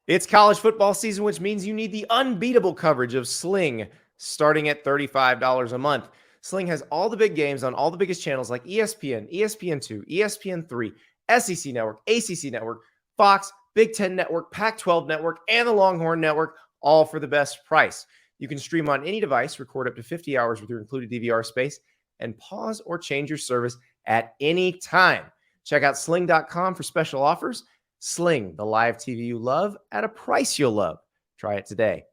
It's college football season, which means you need the unbeatable coverage of Sling starting at $35 a month. Sling has all the big games on all the biggest channels like ESPN, ESPN2, ESPN3, SEC Network, ACC Network, Fox, Big Ten Network, Pac-12 Network, and the Longhorn Network, all for the best price. You can stream on any device, record up to 50 hours with your included DVR space, and pause or change your service at any time. Check out sling.com for special offers. Sling, the live TV you love at a price you'll love. Try it today.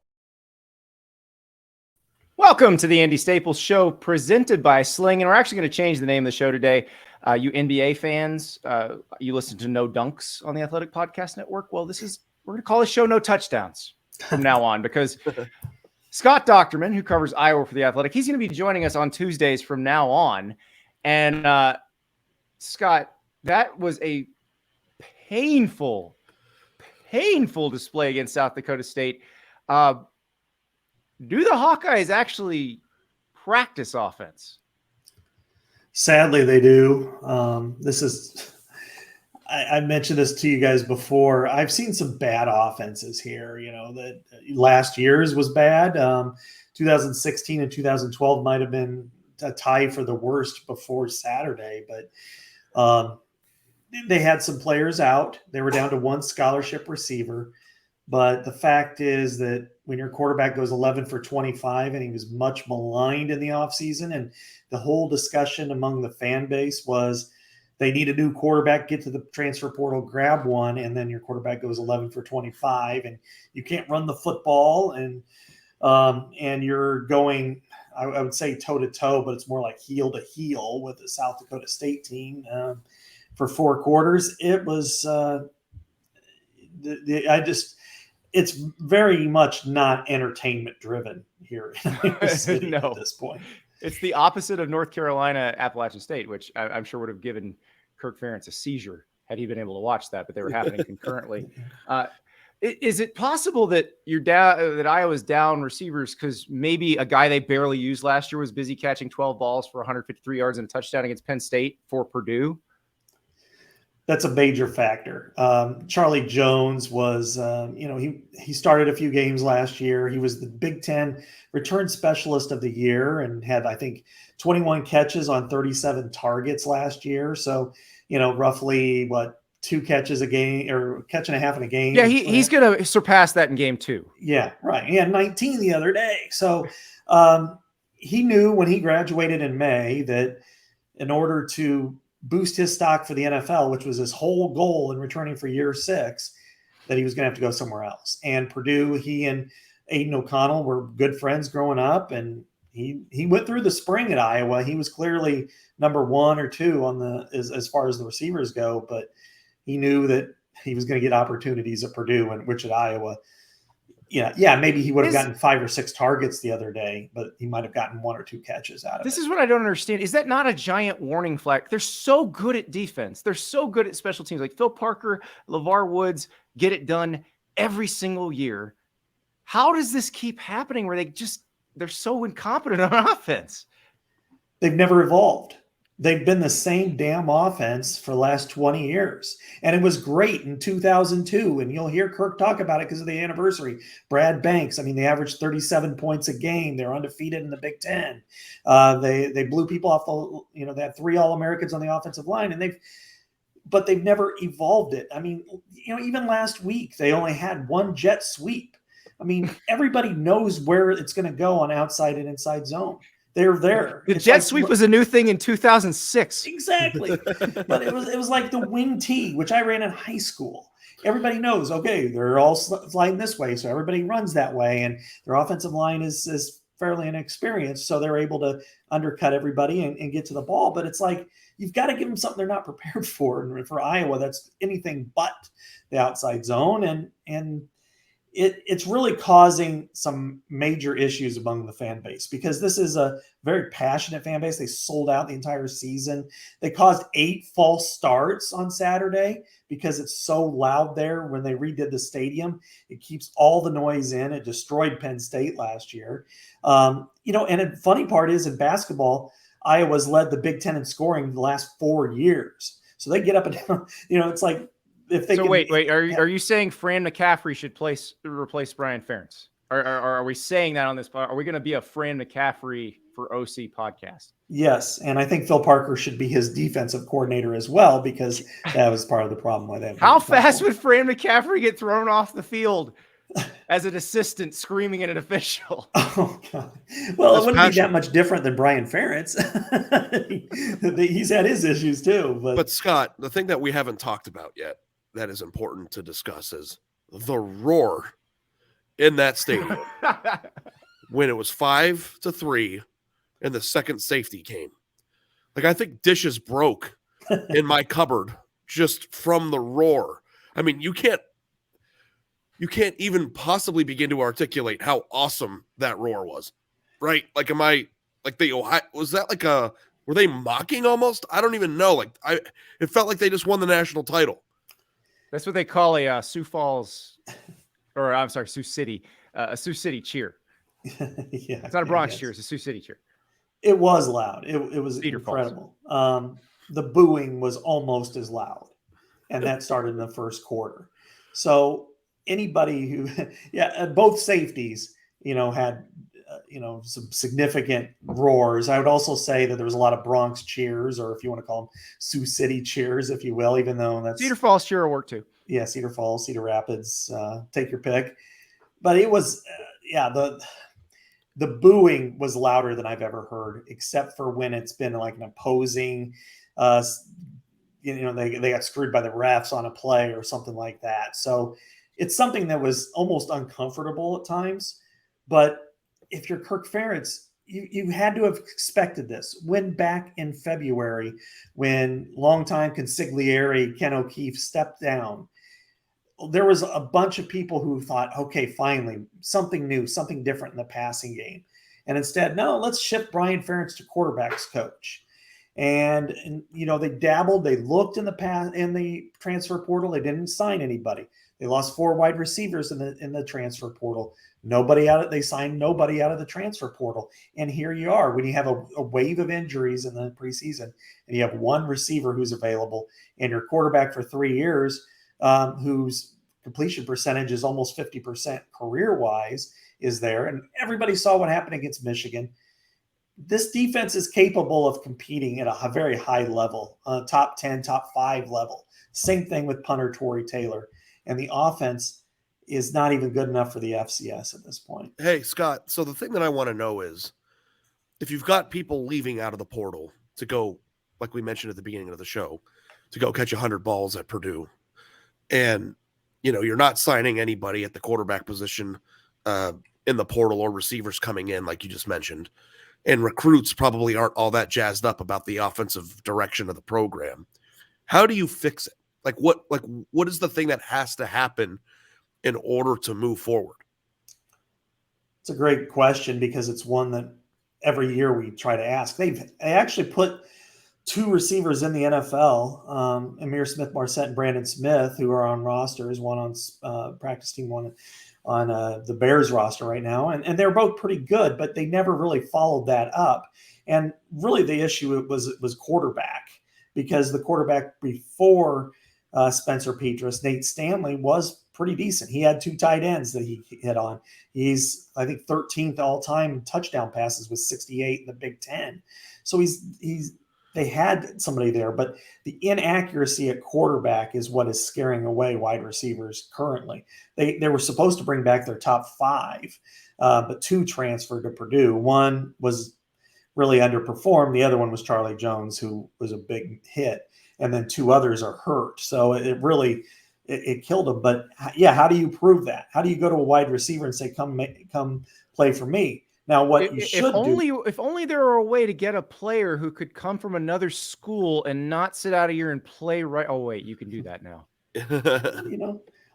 Welcome to the Andy Staples Show presented by Sling. And we're actually going to change the name of the show today. You NBA fans, you listen to No Dunks on the Athletic Podcast Network. Well, we're going to call this show No Touchdowns from now on because Scott Dochterman, who covers Iowa for the Athletic, he's going to be joining us on Tuesdays from now on. And Scott, that was a painful display against South Dakota State. Do the Hawkeyes actually practice offense? Sadly, they do. I mentioned this to you guys before. I've seen some bad offenses here. You know, that last year's was bad. 2016 and 2012 might have been a tie for the worst before Saturday, but they had some players out. They were down to one scholarship receiver. But the fact is that when your quarterback goes 11 for 25 and he was much maligned in the offseason, and the whole discussion among the fan base was they need a new quarterback, get to the transfer portal, grab one, and then your quarterback goes 11 for 25 and you can't run the football and you're going, I would say toe-to-toe, but it's more like heel-to-heel with the South Dakota State team. For 4 quarters, it was it's very much not entertainment driven here in the city No. at this point. It's the opposite of North Carolina, Appalachian State, which I'm sure would have given Kirk Ferentz a seizure had he been able to watch that, but they were happening concurrently. Is it possible that that Iowa's down receivers because maybe a guy they barely used last year was busy catching 12 balls for 153 yards and a touchdown against Penn State for Purdue? That's a major factor. Charlie Jones was, he started a few games last year. He was the Big Ten return specialist of the year and had, I think, 21 catches on 37 targets last year. So, roughly 2 catches a game or catch and a half in a game. Yeah, he's going to surpass that in game 2. Yeah, right. He had 19 the other day. So he knew when he graduated in May that in order to boost his stock for the NFL, which was his whole goal in returning for year 6, that he was going to have to go somewhere else. And Purdue, he and Aiden O'Connell were good friends growing up, and he went through the spring at Iowa. He was clearly number 1 or 2 on as far as the receivers go, but he knew that he was going to get opportunities at Purdue, and which at Iowa, maybe he would have gotten 5 or 6 targets the other day, but he might have gotten 1 or 2 catches out of it. This is what I don't understand. Is that not a giant warning flag? They're so good at defense. They're so good at special teams. Like Phil Parker, LeVar Woods get it done every single year. How does this keep happening where they're so incompetent on offense? They've never evolved. They've been the same damn offense for the last 20 years. And it was great in 2002. And you'll hear Kirk talk about it because of the anniversary. Brad Banks, they averaged 37 points a game. They're undefeated in the Big Ten. They blew people off they had 3 All-Americans on the offensive line, but they've never evolved it. Even last week, they only had 1 jet sweep. Everybody knows where it's going to go on outside and inside zone. They're there. The jet sweep was a new thing in 2006. Exactly. But it was like the wing tee, which I ran in high school. Everybody knows, okay, they're all sliding this way, so everybody runs that way, and their offensive line is fairly inexperienced, so they're able to undercut everybody and get to the ball. But it's like you've got to give them something they're not prepared for. And for Iowa, that's anything but the outside zone, and it's really causing some major issues among the fan base because this is a very passionate fan base. They sold out the entire season. They caused 8 false starts on Saturday because it's so loud there when they redid the stadium. It keeps all the noise in. It destroyed Penn State last year. And the funny part is in basketball, Iowa's led the Big Ten in scoring the last 4 years. So they get up and down, it's like if they So can, wait, are you saying Fran McCaffrey should replace Brian Ferentz? Or are we saying that on this pod? Are we going to be a Fran McCaffrey for OC podcast? yes, and I think Phil Parker should be his defensive coordinator as well, because that was part of the problem with that. How fast would Fran McCaffrey get thrown off the field as an assistant screaming at an official? Oh God! Well, That's it wouldn't passion. be that much different than Brian Ferentz. He's had his issues too. But Scott, the thing that we haven't talked about yet that is important to discuss is the roar in that stadium when it was 5-3 and the second safety came. Like, I think dishes broke in my cupboard just from the roar. I mean, you can't even possibly begin to articulate how awesome that roar was, right? Like, was that like were they mocking almost? I don't even know. Like, it felt like they just won the national title. That's what they call a Sioux Falls, or I'm sorry, Sioux City, a Sioux City cheer. Yeah, it's not a Bronx cheer; it's a Sioux City cheer. It was loud. It was Cedar incredible. The booing was almost as loud, and that started in the first quarter. So anybody who, both safeties, had, some significant roars. I would also say that there was a lot of Bronx cheers, or if you want to call them Sioux City cheers, if you will, even though that's Cedar Falls cheer will work too. Yeah, Cedar Falls, Cedar Rapids, take your pick. But it was, the booing was louder than I've ever heard, except for when it's been like an opposing, they got screwed by the refs on a play or something like that. So it's something that was almost uncomfortable at times. But if you're Kirk Ferentz, you had to have expected this. When back in February, when longtime consigliere Ken O'Keefe stepped down, there was a bunch of people who thought, okay, finally, something new, something different in the passing game. And instead, no, let's shift Brian Ferentz to quarterbacks coach. And they dabbled, they looked in the transfer portal. They didn't sign anybody. They lost 4 wide receivers in the transfer portal. They signed nobody out of the transfer portal. And here you are, when you have a wave of injuries in the preseason, and you have one receiver who's available, and your quarterback for 3 years, whose completion percentage is almost 50% career-wise, is there. And everybody saw what happened against Michigan. This defense is capable of competing at a very high level, top 10, top 5 level. Same thing with punter Torrey Taylor. And the offense is not even good enough for the FCS at this point. Hey, Scott, so the thing that I want to know is, if you've got people leaving out of the portal to go, like we mentioned at the beginning of the show, to go catch 100 balls at Purdue, and you're not signing anybody at the quarterback position in the portal, or receivers coming in, like you just mentioned, and recruits probably aren't all that jazzed up about the offensive direction of the program, how do you fix it? What is the thing that has to happen in order to move forward? It's a great question, because it's one that every year we try to ask. They actually put 2 receivers in the NFL, Amir Smith-Marset and Brandon Smith, who are on rosters, one on practice team, one on the Bears roster right now. And they're both pretty good, but they never really followed that up. And really the issue was quarterback, because the quarterback before Spencer Petras, Nate Stanley, was pretty decent. He had 2 tight ends that he hit on. He's, I think, 13th all-time in touchdown passes with 68 in the Big Ten. So they had somebody there, but the inaccuracy at quarterback is what is scaring away wide receivers currently. They were supposed to bring back their top 5, but 2 transferred to Purdue. One was really underperformed. The other one was Charlie Jones, who was a big hit. And then 2 others are hurt. So it really killed him. But yeah, how do you prove that? How do you go to a wide receiver and say, come play for me? Now, what you should do. If only there were a way to get a player who could come from another school and not sit out of here and play right. Oh, wait, you can do that now.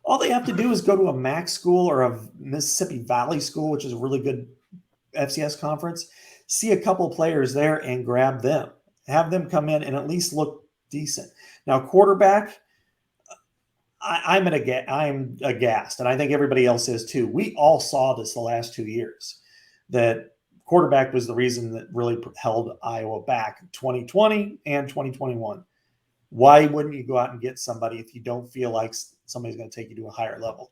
All they have to do is go to a MAC school or a Mississippi Valley school, which is a really good FCS conference, see a couple players there and grab them, have them come in and at least look decent. Now, quarterback, I'm aghast, and I think everybody else is too. We all saw this the last 2 years, that quarterback was the reason that really held Iowa back 2020 and 2021. Why wouldn't you go out and get somebody if you don't feel like somebody's going to take you to a higher level?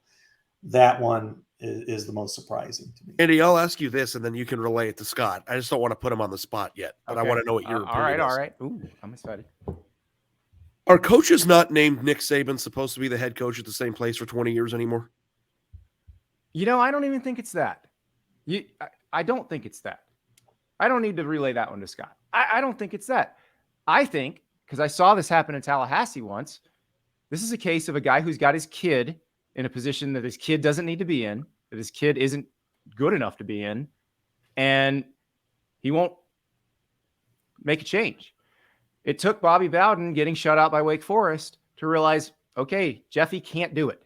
That one is the most surprising to me. Andy, I'll ask you this, and then you can relay it to Scott. I just don't want to put him on the spot yet, but I want to know what your opinion is. All right. Ooh, I'm excited. Are coaches not named Nick Saban supposed to be the head coach at the same place for 20 years anymore? I don't even think it's that. I don't think it's that. I don't need to relay that one to Scott. I don't think it's that. I think, because I saw this happen in Tallahassee once, this is a case of a guy who's got his kid in a position that his kid doesn't need to be in, that his kid isn't good enough to be in, and he won't make a change. It took Bobby Bowden getting shut out by Wake Forest to realize, okay, Jeffy can't do it.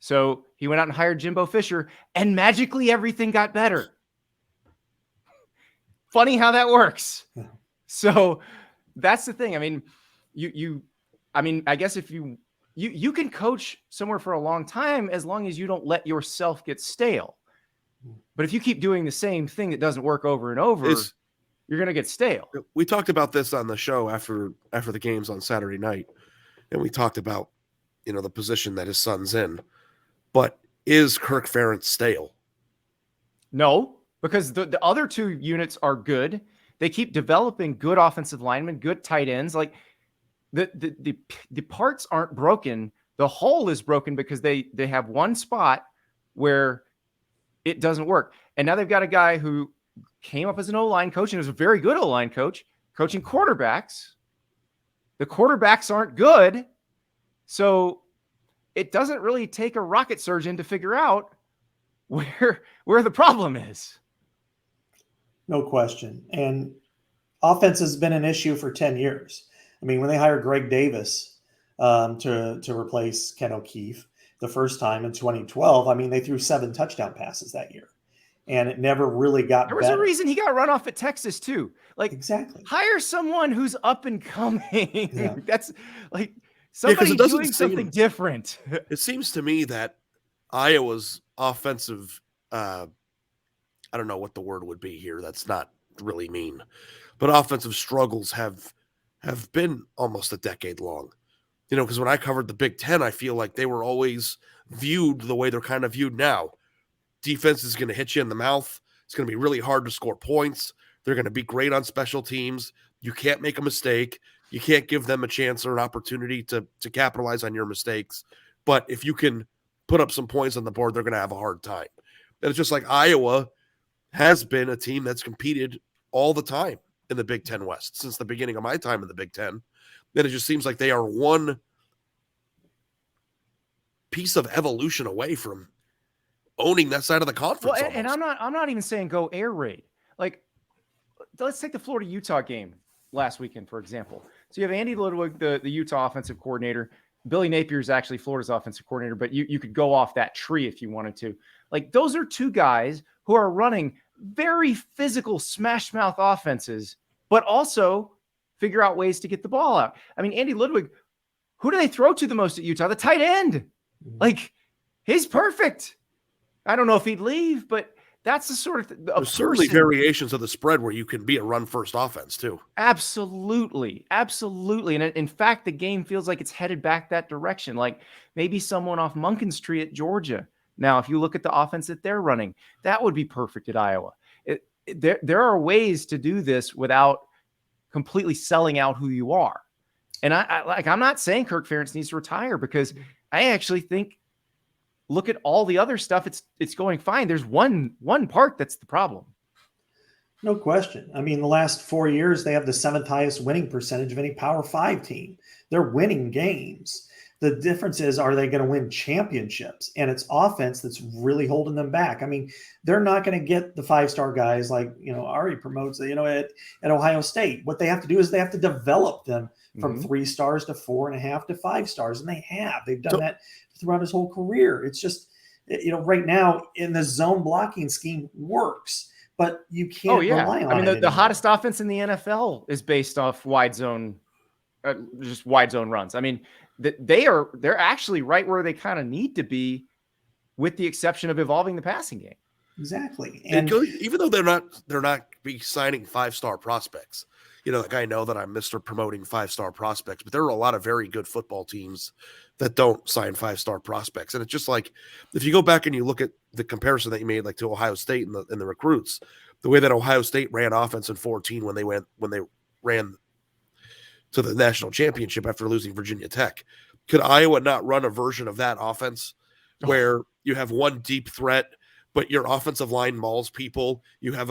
So he went out and hired Jimbo Fisher, and magically everything got better. Funny how that works. So that's the thing. I mean, I guess if you can coach somewhere for a long time as long as you don't let yourself get stale. But if you keep doing the same thing that doesn't work over and over, you're going to get stale. We talked about this on the show after the games on Saturday night, and we talked about, the position that his son's in. But is Kirk Ferentz stale? No, because the other two units are good. They keep developing good offensive linemen, good tight ends. Like the parts aren't broken. The whole is broken because they have one spot where it doesn't work. And now they've got a guy who came up as an O-line coach and was a very good O-line coach, coaching quarterbacks. The quarterbacks aren't good. So it doesn't really take a rocket surgeon to figure out where the problem is. No question. And offense has been an issue for 10 years. I mean, when they hired Greg Davis to replace Ken O'Keefe the first time in 2012, I mean, they threw 7 touchdown passes that year. And it never really got better. There was a reason he got run off at Texas, too. Like, exactly. Hire someone who's up and coming. Yeah. That's like somebody doing something different. It seems to me that Iowa's offensive, I don't know what the word would be here. That's not really mean. But offensive struggles have been almost a decade long. Because when I covered the Big Ten, I feel like they were always viewed the way they're kind of viewed now. Defense is going to hit you in the mouth. It's going to be really hard to score points. They're going to be great on special teams. You can't make a mistake. You can't give them a chance or an opportunity to capitalize on your mistakes. But if you can put up some points on the board, they're going to have a hard time. And it's just like Iowa has been a team that's competed all the time in the Big Ten West since the beginning of my time in the Big Ten. Then it just seems like they are one piece of evolution away from owning that side of the conference. Well, and I'm not even saying go air raid. Like, let's take the Florida-Utah game last weekend, for example. So you have Andy Ludwig, the Utah offensive coordinator. Billy Napier is actually Florida's offensive coordinator, but you could go off that tree if you wanted to. Like, those are two guys who are running very physical smash mouth offenses, but also figure out ways to get the ball out. I mean, Andy Ludwig, who do they throw to the most at Utah? The tight end. Like, he's perfect. I don't know if he'd leave, but that's the sort of there's certainly variations of the spread where you can be a run-first offense too. Absolutely. And in fact, the game feels like it's headed back that direction. Like maybe someone off Munkin Street at Georgia. Now, if you look at the offense that they're running, that would be perfect at Iowa. There are ways to do this without completely selling out who you are. And I'm not saying Kirk Ferentz needs to retire, because I actually think, look at all the other stuff. It's going fine. There's one part that's the problem. No question. I mean, the last 4 years, they have the 7th highest winning percentage of any Power 5 team. They're winning games. The difference is, are they going to win championships? And it's offense that's really holding them back. I mean, they're not going to get the 5-star guys like, Ari promotes, at Ohio State. What they have to do is they have to develop them from 3 stars to 4.5 to 5 stars. And they've done that throughout his whole career. It's just, right now in the zone blocking scheme works, but you can't rely on it. I mean, the hottest offense in the NFL is based off wide zone, just wide zone runs. I mean, they're actually right where they kind of need to be, with the exception of evolving the passing game. Exactly. And even though they're not be signing 5-star prospects, like I know that I'm Mr. promoting 5-star prospects, but there are a lot of very good football teams that don't sign 5-star prospects. And it's just like, if you go back and you look at the comparison that you made, like to Ohio State and the recruits, the way that Ohio State ran offense in 2014 when they ran to the national championship after losing Virginia Tech, could Iowa not run a version of that offense where you have one deep threat, but your offensive line mauls people? You have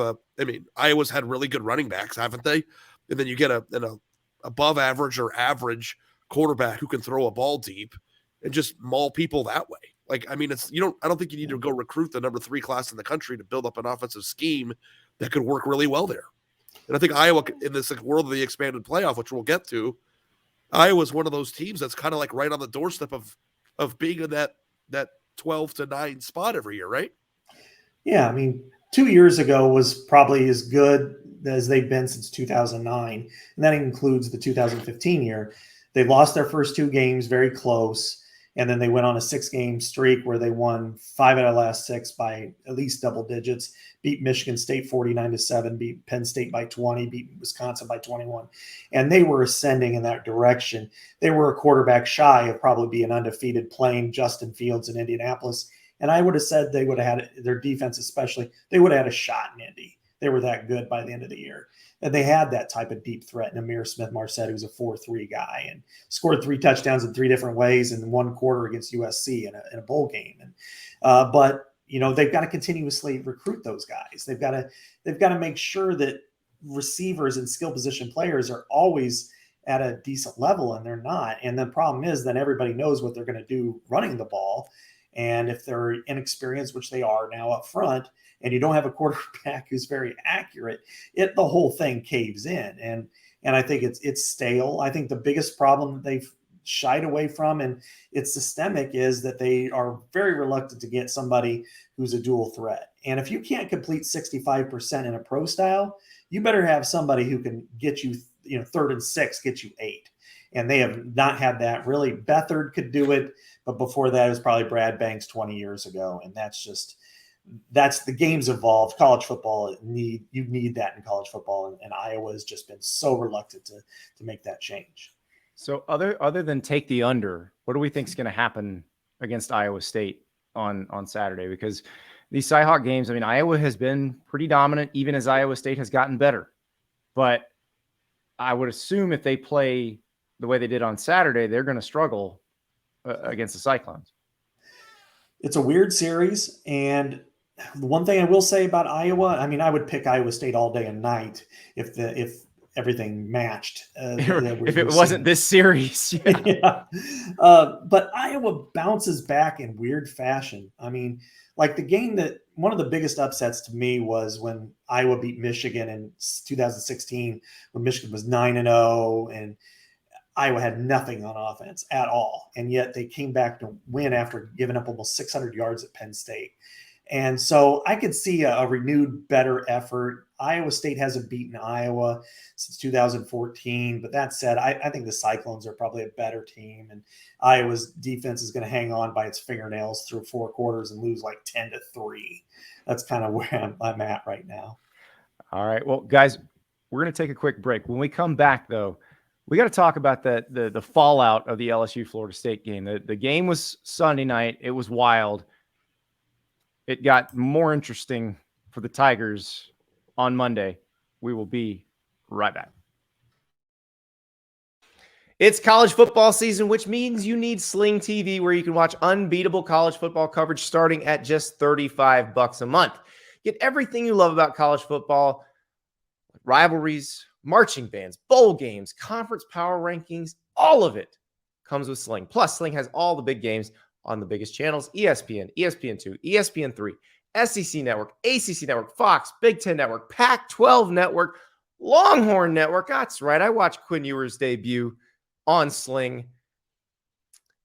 Iowa's had really good running backs, haven't they? And then you get an above average or average quarterback who can throw a ball deep and just maul people that way. Like, I don't think you need to go recruit the number 3 class in the country to build up an offensive scheme that could work really well there. And I think Iowa, in this world of the expanded playoff, which we'll get to, Iowa's one of those teams that's kind of like right on the doorstep of being in that 12-9 spot every year, right? Yeah, 2 years ago was probably as good as they've been since 2009, and that includes the 2015 year. They lost their first 2 games very close, and then they went on a 6-game streak where they won 5 out of the last 6 by at least double digits, beat Michigan State 49-7, beat Penn State by 20, beat Wisconsin by 21, and they were ascending in that direction. They were a quarterback shy of probably being undefeated playing Justin Fields in Indianapolis, and I would have said they would have had their defense, especially, they would have had a shot in Indy. They were that good by the end of the year. And they had that type of deep threat in Amir Smith-Marset, who's a 4-3 guy and scored 3 touchdowns in 3 different ways in 1 quarter against USC in a bowl game. And but they've got to continuously recruit those guys. They've got to make sure that receivers and skill position players are always at a decent level, and they're not. And the problem is then everybody knows what they're going to do running the ball. And if they're inexperienced, which they are now up front, and you don't have a quarterback who's very accurate, the whole thing caves in. And I think it's stale. I think the biggest problem that they've shied away from, and it's systemic, is that they are very reluctant to get somebody who's a dual threat. And if you can't complete 65% in a pro style, you better have somebody who can get you, 3rd and 6, get you 8. And they have not had that. Really, Beathard could do it, but before that, it was probably Brad Banks 20 years ago. And that's the game's evolved. College football, you need that in college football, and Iowa has just been so reluctant to make that change. So other than take the under, what do we think is going to happen against Iowa State on Saturday? Because these Cyhawk games, Iowa has been pretty dominant, even as Iowa State has gotten better. But I would assume if they play the way they did on Saturday, they're going to struggle against the Cyclones. It's a weird series, and the one thing I will say about Iowa, I would pick Iowa State all day and night if everything matched. If it wasn't this series. Yeah. Yeah. But Iowa bounces back in weird fashion. Like the game that one of the biggest upsets to me was when Iowa beat Michigan in 2016, when Michigan was 9-0 and Iowa had nothing on offense at all. And yet they came back to win after giving up almost 600 yards at Penn State. And so I could see a renewed, better effort. Iowa State hasn't beaten Iowa since 2014. But that said, I think the Cyclones are probably a better team. And Iowa's defense is going to hang on by its fingernails through 4 quarters and lose like 10-3. That's kind of where I'm at right now. All right. Well, guys, we're going to take a quick break. When we come back, though, we got to talk about the fallout of the LSU Florida State game. The game was Sunday night. It was wild. It got more interesting for the Tigers on Monday. We will be right back. It's college football season, which means you need Sling TV, where you can watch unbeatable college football coverage starting at just $35 a month. Get everything you love about college football, rivalries, marching bands, bowl games, conference power rankings, all of it comes with Sling. Plus, Sling has all the big games on the biggest channels: ESPN, ESPN2, ESPN3, SEC Network, ACC Network, Fox, Big Ten Network, Pac-12 Network, Longhorn Network. That's right. I watched Quinn Ewers' debut on Sling.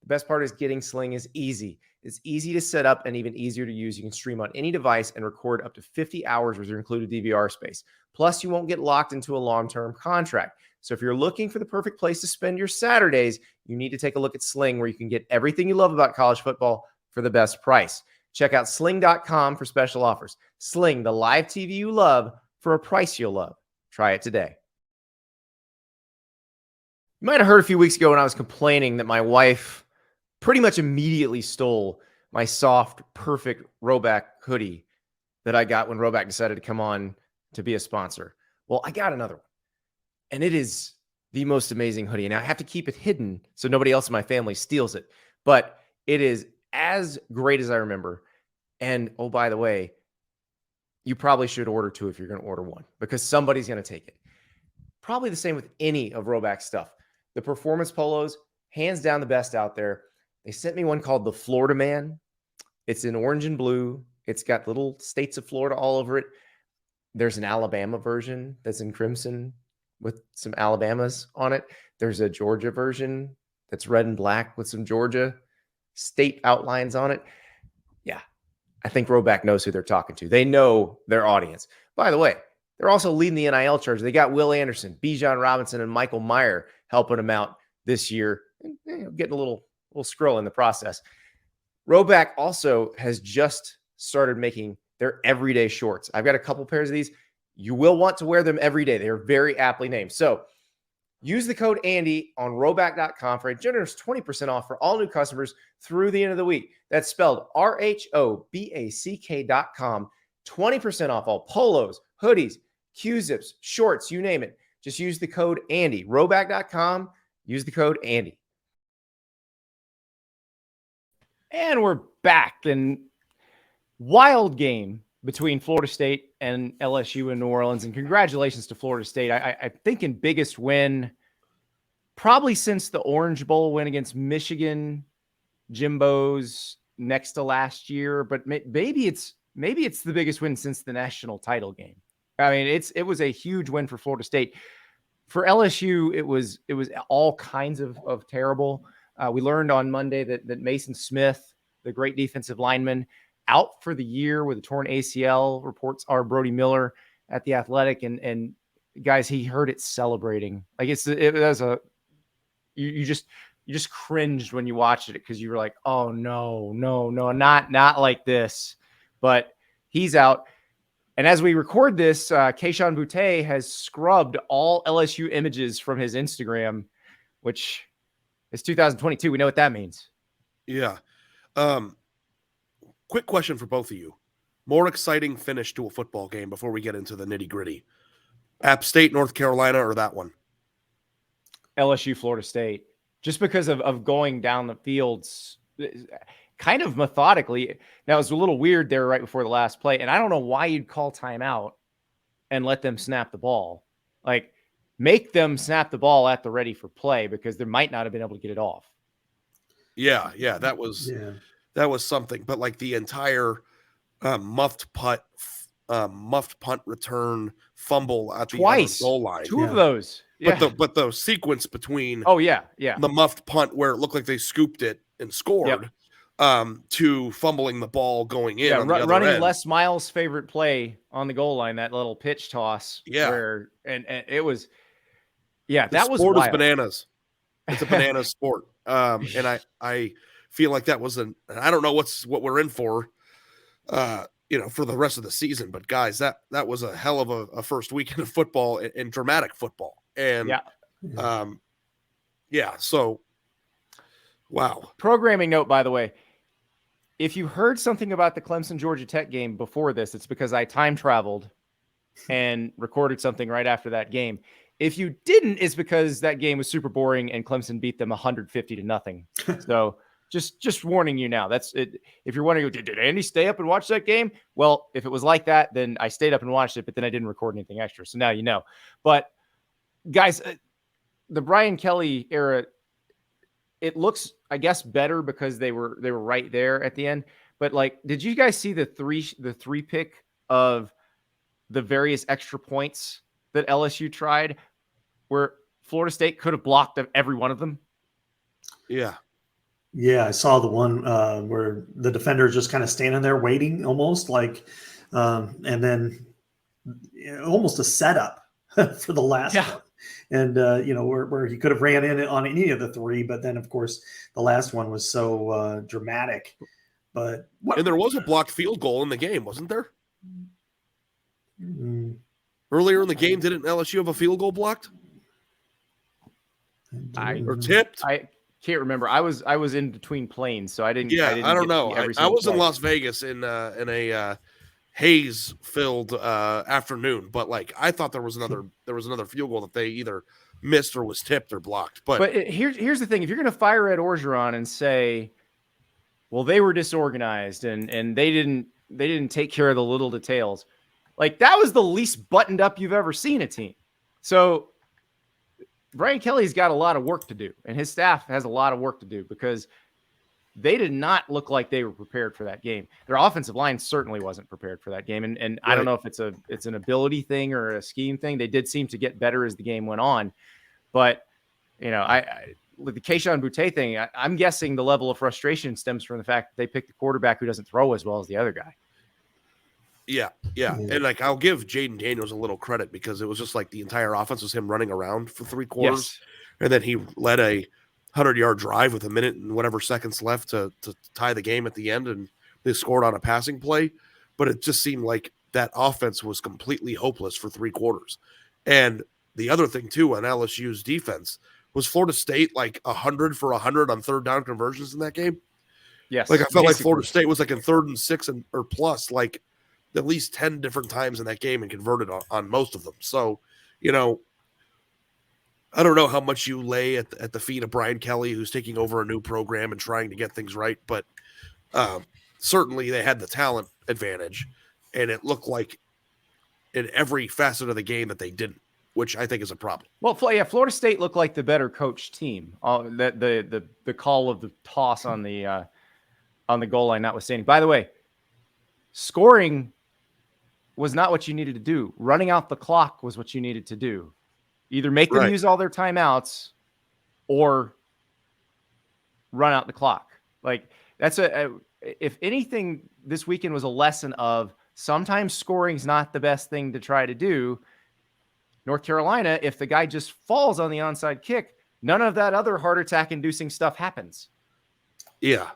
The best part is getting Sling is easy. It's easy to set up and even easier to use. You can stream on any device and record up to 50 hours with your included DVR space. Plus, you won't get locked into a long-term contract. So if you're looking for the perfect place to spend your Saturdays, you need to take a look at Sling, where you can get everything you love about college football for the best price. Check out sling.com for special offers. Sling, the live TV you love for a price you'll love. Try it today. You might have heard a few weeks ago when I was complaining that my wife pretty much immediately stole my soft, perfect Roback hoodie that I got when Roback decided to come on to be a sponsor. Well, I got another one, and it is the most amazing hoodie. And I have to keep it hidden so nobody else in my family steals it. But it is as great as I remember. And oh, by the way, you probably should order 2 if you're going to order 1, because somebody's going to take it. Probably the same with any of Roback's stuff. The performance polos, hands down the best out there. They sent me one called the Florida Man. It's in orange and blue. It's got little states of Florida all over it. There's an Alabama version that's in crimson with some Alabamas on it. There's a Georgia version that's red and black with some Georgia state outlines on it. Yeah, I think Roback knows who they're talking to. They know their audience. By the way, they're also leading the NIL charge. They got Will Anderson, Bijan Robinson, and Michael Meyer helping them out this year, and getting a little scroll in the process. Roback also has just started making their everyday shorts. I've got a couple pairs of these. You will want to wear them every day. They are very aptly named. So use the code Andy on Roback.com for a generous 20% off for all new customers through the end of the week. That's spelled RHOBACK.com. 20% off all polos, hoodies, Q-zips, shorts, you name it. Just use the code Andy. Roback.com. Use the code Andy. And we're back. And wild game between Florida State and LSU in New Orleans. And congratulations to Florida State. I'm thinking biggest win probably since the Orange Bowl win against Michigan, Jimbo's next to last year. But maybe it's the biggest win since the national title game. I mean, it was a huge win for Florida State. For LSU, it was all kinds of terrible. We learned on Monday that Mason Smith, the great defensive lineman, out for the year with a torn ACL. Reports are Brody Miller at The Athletic, and guys, he heard it celebrating. Like you just cringed when you watched it, because you were like, oh no, not like this. But he's out. And as we record this, Kayshon Boutte has scrubbed all LSU images from his Instagram, which is 2022. We know what that means. Yeah. Quick question for both of you. More exciting finish to a football game before we get into the nitty-gritty. App State, North Carolina, or that one? LSU, Florida State. Just because of going down the fields kind of methodically. Now, it was a little weird there right before the last play, and I don't know why you'd call timeout and let them snap the ball. Like, make them snap the ball at the ready for play, because they might not have been able to get it off. Yeah, that was something. But like the entire muffed punt return fumble at the goal line. Two of those. Yeah. But the sequence between the muffed punt where it looked like they scooped it and scored to fumbling the ball going in. On the other running end. Les Miles' favorite play on the goal line, that little pitch toss. Yeah. Where and it was that was sport wild. Is bananas. It's a banana sport. And I feel like that was I don't know what we're in for for the rest of the season, but guys, that was a hell of a first weekend of football and dramatic football. And so wow. Programming note, by the way, if you heard something about the Clemson Georgia Tech game before this, it's because I time traveled and recorded something right after that game. If you didn't, it's because that game was super boring and Clemson beat them 150-0. So just warning you now. That's it. If you're wondering, did Andy stay up and watch that game? Well, if it was like that, then I stayed up and watched it, but then I didn't record anything extra. So now you know. But guys, the Brian Kelly era, it looks, I guess, better because they were right there at the end. But like, did you guys see the three pick of the various extra points that LSU tried, where Florida State could have blocked every one of them? Yeah, I saw the one where the defender is just kind of standing there waiting, almost like, and then almost a setup for the last one. And, where he could have ran in on any of the three, but then, of course, the last one was so dramatic. But and there was a blocked field goal in the game, wasn't there? Mm-hmm. Earlier in the game, didn't LSU have a field goal blocked? or tipped. I can't remember. I was in between planes, so I didn't. Yeah, I don't know. I was in flight. Las Vegas in a haze-filled afternoon, but like I thought there was another field goal that they either missed or was tipped or blocked. But here's the thing: if you're going to fire Ed Orgeron and say, well, they were disorganized and they didn't take care of the little details, like that was the least buttoned up you've ever seen a team. So Brian Kelly's got a lot of work to do, and his staff has a lot of work to do because they did not look like they were prepared for that game. Their offensive line certainly wasn't prepared for that game. And right. I don't know if it's an ability thing or a scheme thing. They did seem to get better as the game went on. But, you know, with the Kayshon Boutte thing, I'm guessing the level of frustration stems from the fact that they picked a quarterback who doesn't throw as well as the other guy. Yeah. And like, I'll give Jaden Daniels a little credit because it was just like the entire offense was him running around for 3 quarters. Yes. And then he led a 100-yard drive with a minute and whatever seconds left to tie the game at the end. And they scored on a passing play, but it just seemed like that offense was completely hopeless for 3 quarters. And the other thing too, on LSU's defense was Florida State, like 100 for 100 on 3rd down conversions in that game. Yes. Like I felt like Florida State was like in 3rd and 6 or plus, like at least 10 different times in that game and converted on most of them. So, you know, I don't know how much you lay at the feet of Brian Kelly, who's taking over a new program and trying to get things right. But certainly they had the talent advantage, and it looked like in every facet of the game that they didn't, which I think is a problem. Well, yeah, Florida State looked like the better coached team. The call of the toss on the goal line notwithstanding. By the way, scoring was not what you needed to do. Running out the clock was what you needed to do. Either make them use all their timeouts or run out the clock. Like that's if anything, this weekend was a lesson of sometimes scoring's not the best thing to try to do. North Carolina, if the guy just falls on the onside kick, none of that other heart attack inducing stuff happens. Yeah.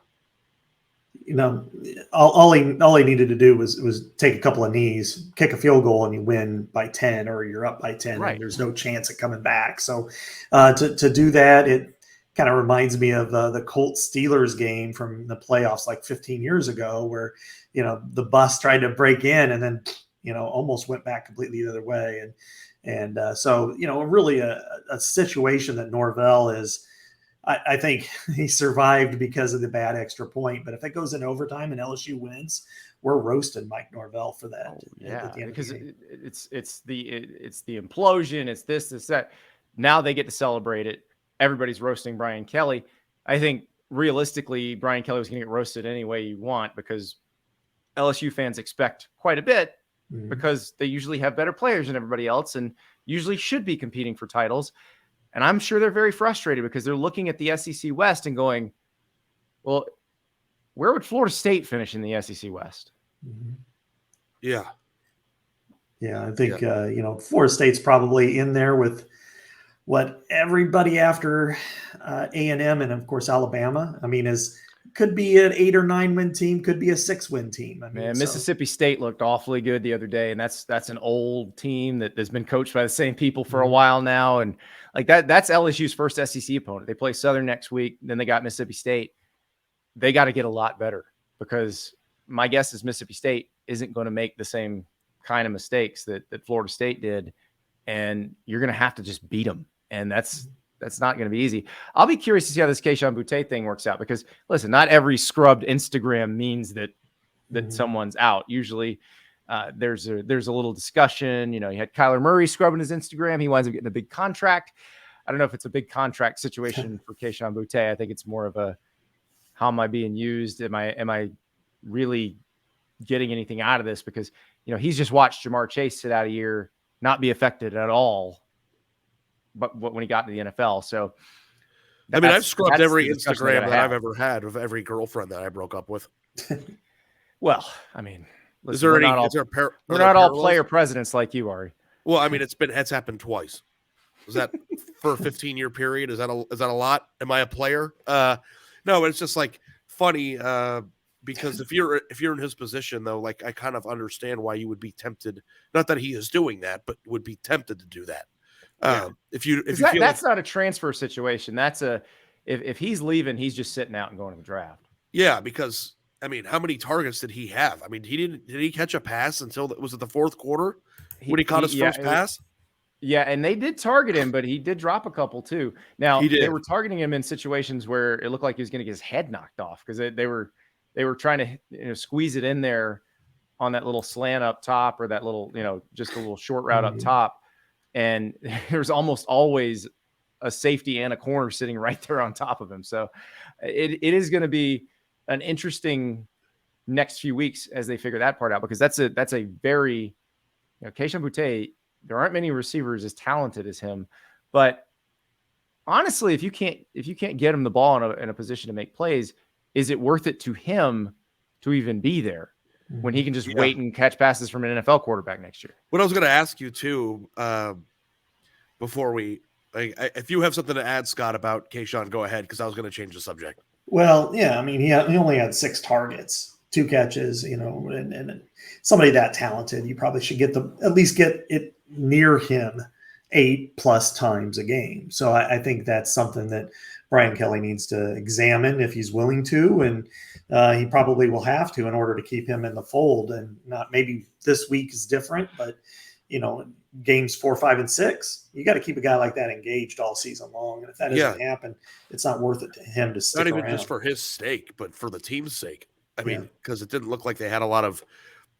You know, all he needed to do was take a couple of knees, kick a field goal, and you win by 10, or you're up by 10. Right. And there's no chance of coming back. So to do that, it kind of reminds me of the Colts Steelers game from the playoffs like 15 years ago, where, you know, the bus tried to break in and then, you know, almost went back completely the other way. And so, you know, really a situation that Norvell is, I think he survived because of the bad extra point. But if it goes in overtime and LSU wins, we're roasting Mike Norvell for that. Oh, yeah, because it's the implosion. It's this, that. Now they get to celebrate it. Everybody's roasting Brian Kelly. I think realistically, Brian Kelly was going to get roasted any way you want because LSU fans expect quite a bit because they usually have better players than everybody else and usually should be competing for titles. And I'm sure they're very frustrated because they're looking at the SEC West and going, well, where would Florida State finish in the SEC West? Yeah. Yeah, I think, you know, Florida State's probably in there with what everybody after A&M and, of course, Alabama. I mean, could be an 8 or 9 win team, could be a 6-win team. I mean, Mississippi State looked awfully good the other day, and that's an old team that has been coached by the same people for a while now, and like that's LSU's first SEC opponent. They play Southern next week, then they got Mississippi State. They got to get a lot better because my guess is Mississippi State isn't going to make the same kind of mistakes that Florida State did, and you're going to have to just beat them, and that's not going to be easy. I'll be curious to see how this Kayshon Boutte thing works out because, listen, not every scrubbed Instagram means that someone's out. Usually there's a little discussion. You know, you had Kyler Murray scrubbing his Instagram. He winds up getting a big contract. I don't know if it's a big contract situation for Kayshon Boutte. I think it's more of a, how am I being used? Am I really getting anything out of this? Because, you know, he's just watched Jamar Chase sit out a year, not be affected at all. But when he got into the NFL. So, I mean, I've scrubbed every Instagram that I've ever had of every girlfriend that I broke up with. Well, I mean, listen, we're not all player presidents like you, Ari. Well, I mean, it's happened twice. Was that for a 15-year period? Is that a lot? Am I a player? No, it's just like funny because if you're in his position though, like I kind of understand why you would be tempted. Not that he is doing that, but would be tempted to do that. If you feel that's not a transfer situation. That's if he's leaving, he's just sitting out and going to the draft. Yeah, because I mean, how many targets did he have? I mean, did he catch a pass until was it the fourth quarter when he caught his first pass? Yeah, and they did target him, but he did drop a couple too. Now they were targeting him in situations where it looked like he was going to get his head knocked off because they were trying to squeeze it in there on that little slant up top or that little just a little short route up top, and there's almost always a safety and a corner sitting right there on top of him. So it is going to be an interesting next few weeks as they figure that part out, because that's a very, Kayshon Boutte, there aren't many receivers as talented as him, but honestly, if you can't get him the ball in a position to make plays, is it worth it to him to even be there when he can just wait and catch passes from an NFL quarterback next year? What I was going to ask you too, before if you have something to add, Scott, about Kayshon, go ahead, because I was going to change the subject. Well, yeah, I mean, he only had 6 targets, 2 catches, and somebody that talented, you probably should at least get it near him 8+ times a game. So I think that's something that Brian Kelly needs to examine if he's willing to, and he probably will have to in order to keep him in the fold. And not maybe this week is different, but games 4, 5, and 6, you got to keep a guy like that engaged all season long. And if that doesn't happen, it's not worth it to him to stick around. Not even just for his sake, but for the team's sake. I mean, because it didn't look like they had a lot of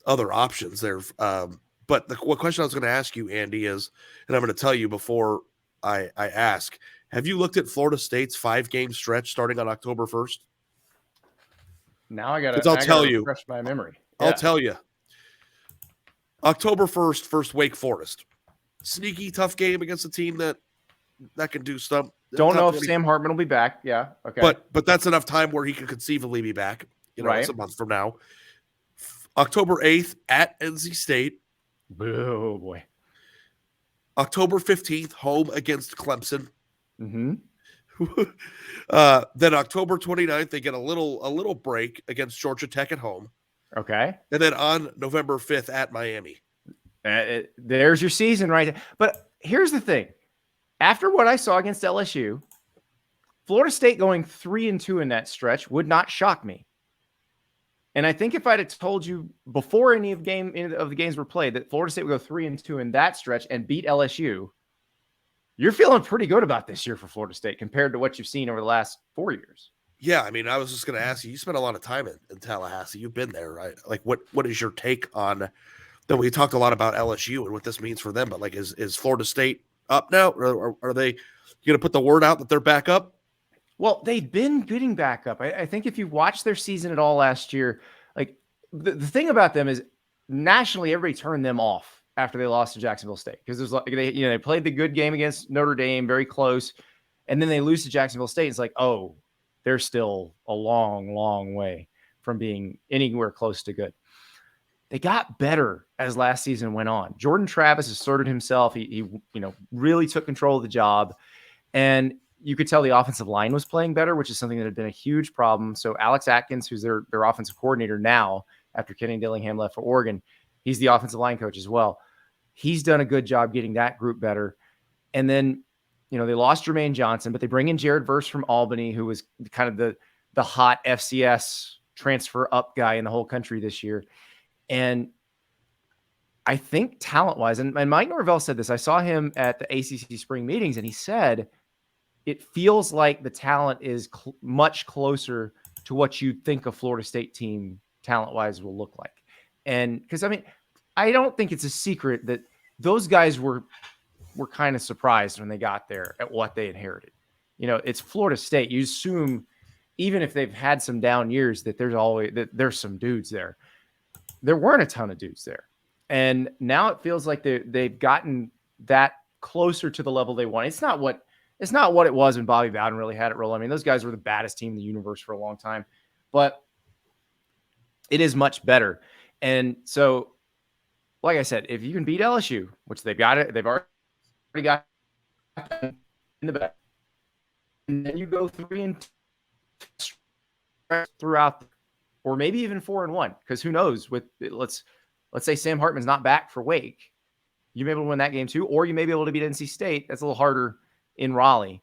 other options there. But what question I was going to ask you, Andy, is, and I'm going to tell you before I ask, have you looked at Florida State's 5-game stretch starting on October 1st? Now I got to refresh my memory. I'll tell you. October 1st, first Wake Forest. Sneaky, tough game against a team that can do stuff. Don't know if Sam Hartman will be back. Yeah, okay. But that's enough time where he could conceivably be back. Right. It's a month from now. October 8th at NC State. Oh, boy. October 15th, home against Clemson. Mm-hmm. Then October 29th, they get a little break against Georgia Tech at home. Okay. And then on November 5th at Miami. There's your season right there. But here's the thing. After what I saw against LSU, Florida State going 3-2 in that stretch would not shock me. And I think if I'd have told you before any of the games were played that Florida State would go 3-2 in that stretch and beat LSU, you're feeling pretty good about this year for Florida State compared to what you've seen over the last 4 years. Yeah, I mean, I was just going to ask you. You spent a lot of time in Tallahassee. You've been there, right? Like, what is your take on that? We talked a lot about LSU and what this means for them, but like, is Florida State up now? Or are they going to put the word out that they're back up? Well, they've been getting back up. I think if you watched their season at all last year, like the thing about them is nationally, everybody turned them off after they lost to Jacksonville State because there's like they played the good game against Notre Dame, very close, and then they lose to Jacksonville State. It's like, oh, they're still a long, long way from being anywhere close to good. They got better as last season went on. Jordan Travis asserted himself. He really took control of the job, and you could tell the offensive line was playing better, which is something that had been a huge problem. So Alex Atkins, who's their offensive coordinator now after Kenny Dillingham left for Oregon, he's the offensive line coach as well. He's done a good job getting that group better. And then, they lost Jermaine Johnson, but they bring in Jared Verse from Albany, who was kind of the hot FCS transfer up guy in the whole country this year. And I think talent-wise, and Mike Norvell said this, I saw him at the ACC spring meetings, and he said, it feels like the talent is much closer to what you'd think a Florida State team talent-wise will look like. And because, I don't think it's a secret that those guys were kind of surprised when they got there at what they inherited. It's Florida State. You assume, even if they've had some down years, that there's some dudes there. There weren't a ton of dudes there. And now it feels like they've gotten that closer to the level they want. It's not what it was when Bobby Bowden really had it roll. Those guys were the baddest team in the universe for a long time, but it is much better. And so, like I said, if you can beat LSU, which they've already got in the back, and then you go 3-2 throughout, or maybe even 4-1, because who knows? Let's say Sam Hartman's not back for Wake, you may be able to win that game too, or you may be able to beat NC State. That's a little harder in Raleigh.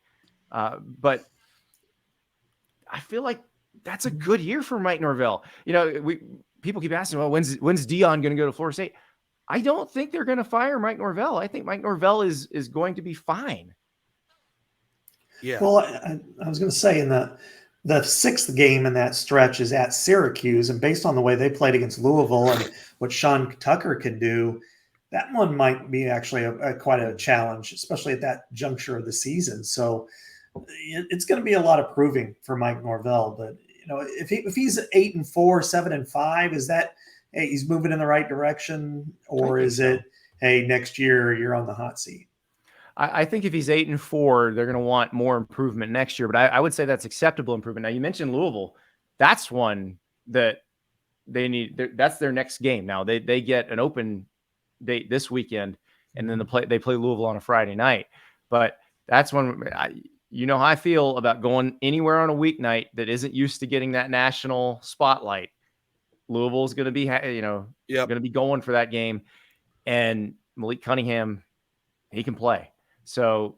But I feel like that's a good year for Mike Norvell. People keep asking, well, when's Dion going to go to Florida State? I don't think they're going to fire Mike Norvell. I think Mike Norvell is going to be fine. Yeah. Well, I was going to say in the sixth game in that stretch is at Syracuse, and based on the way they played against Louisville and what Sean Tucker can do, that one might be actually quite a challenge, especially at that juncture of the season. So it's going to be a lot of proving for Mike Norvell. But if he's 8-4, 7-5, is that hey, he's moving in the right direction, or is it hey, next year you're on the hot seat? I think if he's 8-4, they're going to want more improvement next year. But I would say that's acceptable improvement. Now, you mentioned Louisville. That's one that they need. That's their next game. Now they get an open date this weekend, and then they play Louisville on a Friday night. But that's one. You know how I feel about going anywhere on a weeknight that isn't used to getting that national spotlight. Louisville's going to be, going to be going for that game, and Malik Cunningham, he can play. So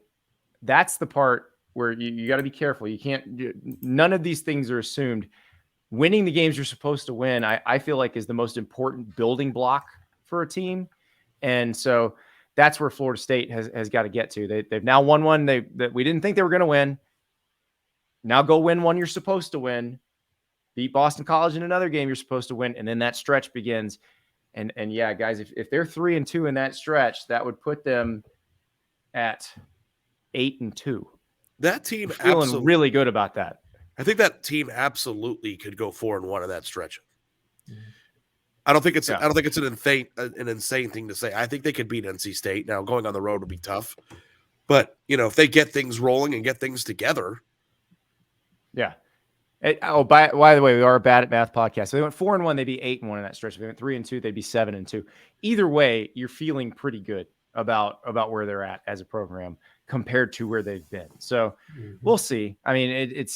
that's the part where you got to be careful. You can't. None of these things are assumed. Winning the games you're supposed to win, I feel like, is the most important building block for a team, and so that's where Florida State has got to get to. They've now won one that we didn't think they were going to win. Now go win one you're supposed to win. Beat Boston College in another game you're supposed to win, and then that stretch begins. And yeah, guys, if they're 3-2 in that stretch, that would put them at 8-2. That team feeling really good about that. I think that team absolutely could go 4-1 in that stretch. I don't think it's an insane thing to say. I think they could beat NC State. Now, going on the road would be tough, but if they get things rolling and get things together, yeah. By the way, we are a bad at math podcast. So they went 4-1, they'd be 8-1 in that stretch. If they went 3-2, they'd be 7-2. Either way, you're feeling pretty good about where they're at as a program compared to where they've been. So we'll see. I mean,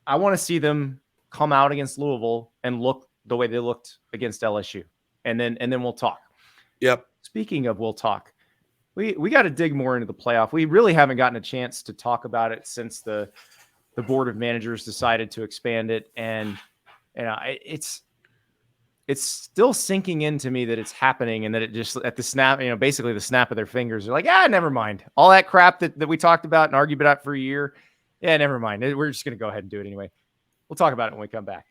I want to see them come out against Louisville and look the way they looked against LSU, and then we'll talk. Yep. Speaking of, we'll talk. We got to dig more into the playoff. We really haven't gotten a chance to talk about it since the board of managers decided to expand it, and it's still sinking into me that it's happening, and that it just at the snap, basically the snap of their fingers, they're like, never mind. All that crap that we talked about and argued about for a year, never mind. We're just going to go ahead and do it anyway. We'll talk about it when we come back.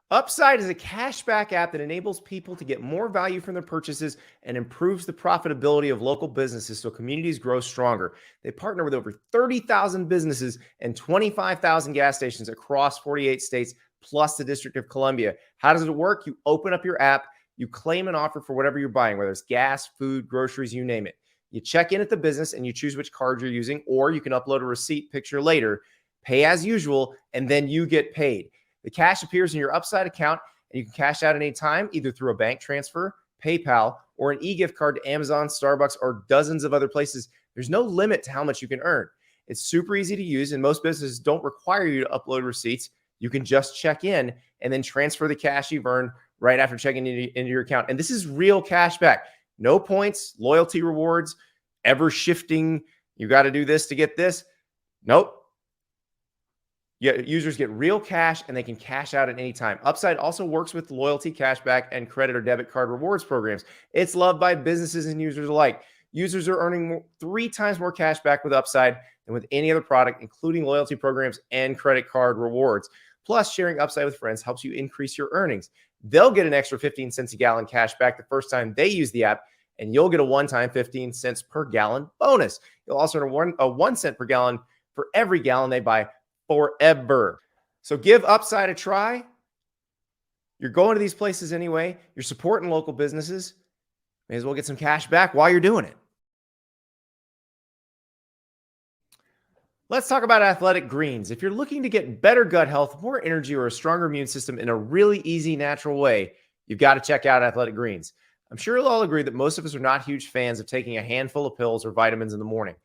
Upside is a cashback app that enables people to get more value from their purchases and improves the profitability of local businesses so communities grow stronger. They partner with over 30,000 businesses and 25,000 gas stations across 48 states, plus the District of Columbia. How does it work? You open up your app, you claim an offer for whatever you're buying, whether it's gas, food, groceries, you name it. You check in at the business and you choose which card you're using, or you can upload a receipt picture later, pay as usual, and then you get paid. The cash appears in your Upside account, and you can cash out at any time, either through a bank transfer, PayPal, or an e-gift card to Amazon, Starbucks, or dozens of other places. There's no limit to how much you can earn. It's super easy to use, and most businesses don't require you to upload receipts. You can just check in and then transfer the cash you've earned right after checking into your account. And this is real cash back. No points, loyalty rewards, ever shifting. You got to do this to get this. Nope. Users get real cash, and they can cash out at any time. Upside also works with loyalty, cashback, and credit or debit card rewards programs. It's loved by businesses and users alike. Users are earning 3 times more cash back with Upside than with any other product, including loyalty programs and credit card rewards. Plus, sharing Upside with friends helps you increase your earnings. They'll get an extra 15 cents a gallon cash back the first time they use the app, and you'll get a one-time 15 cents per gallon bonus. You'll also earn a 1 cent per gallon for every gallon they buy forever. So give Upside a try. You're going to these places anyway. You're supporting local businesses. May as well get some cash back while you're doing it. Let's talk about Athletic Greens. If you're looking to get better gut health, more energy, or a stronger immune system in a really easy, natural way, you've got to check out Athletic Greens. I'm sure you'll all agree that most of us are not huge fans of taking a handful of pills or vitamins in the morning.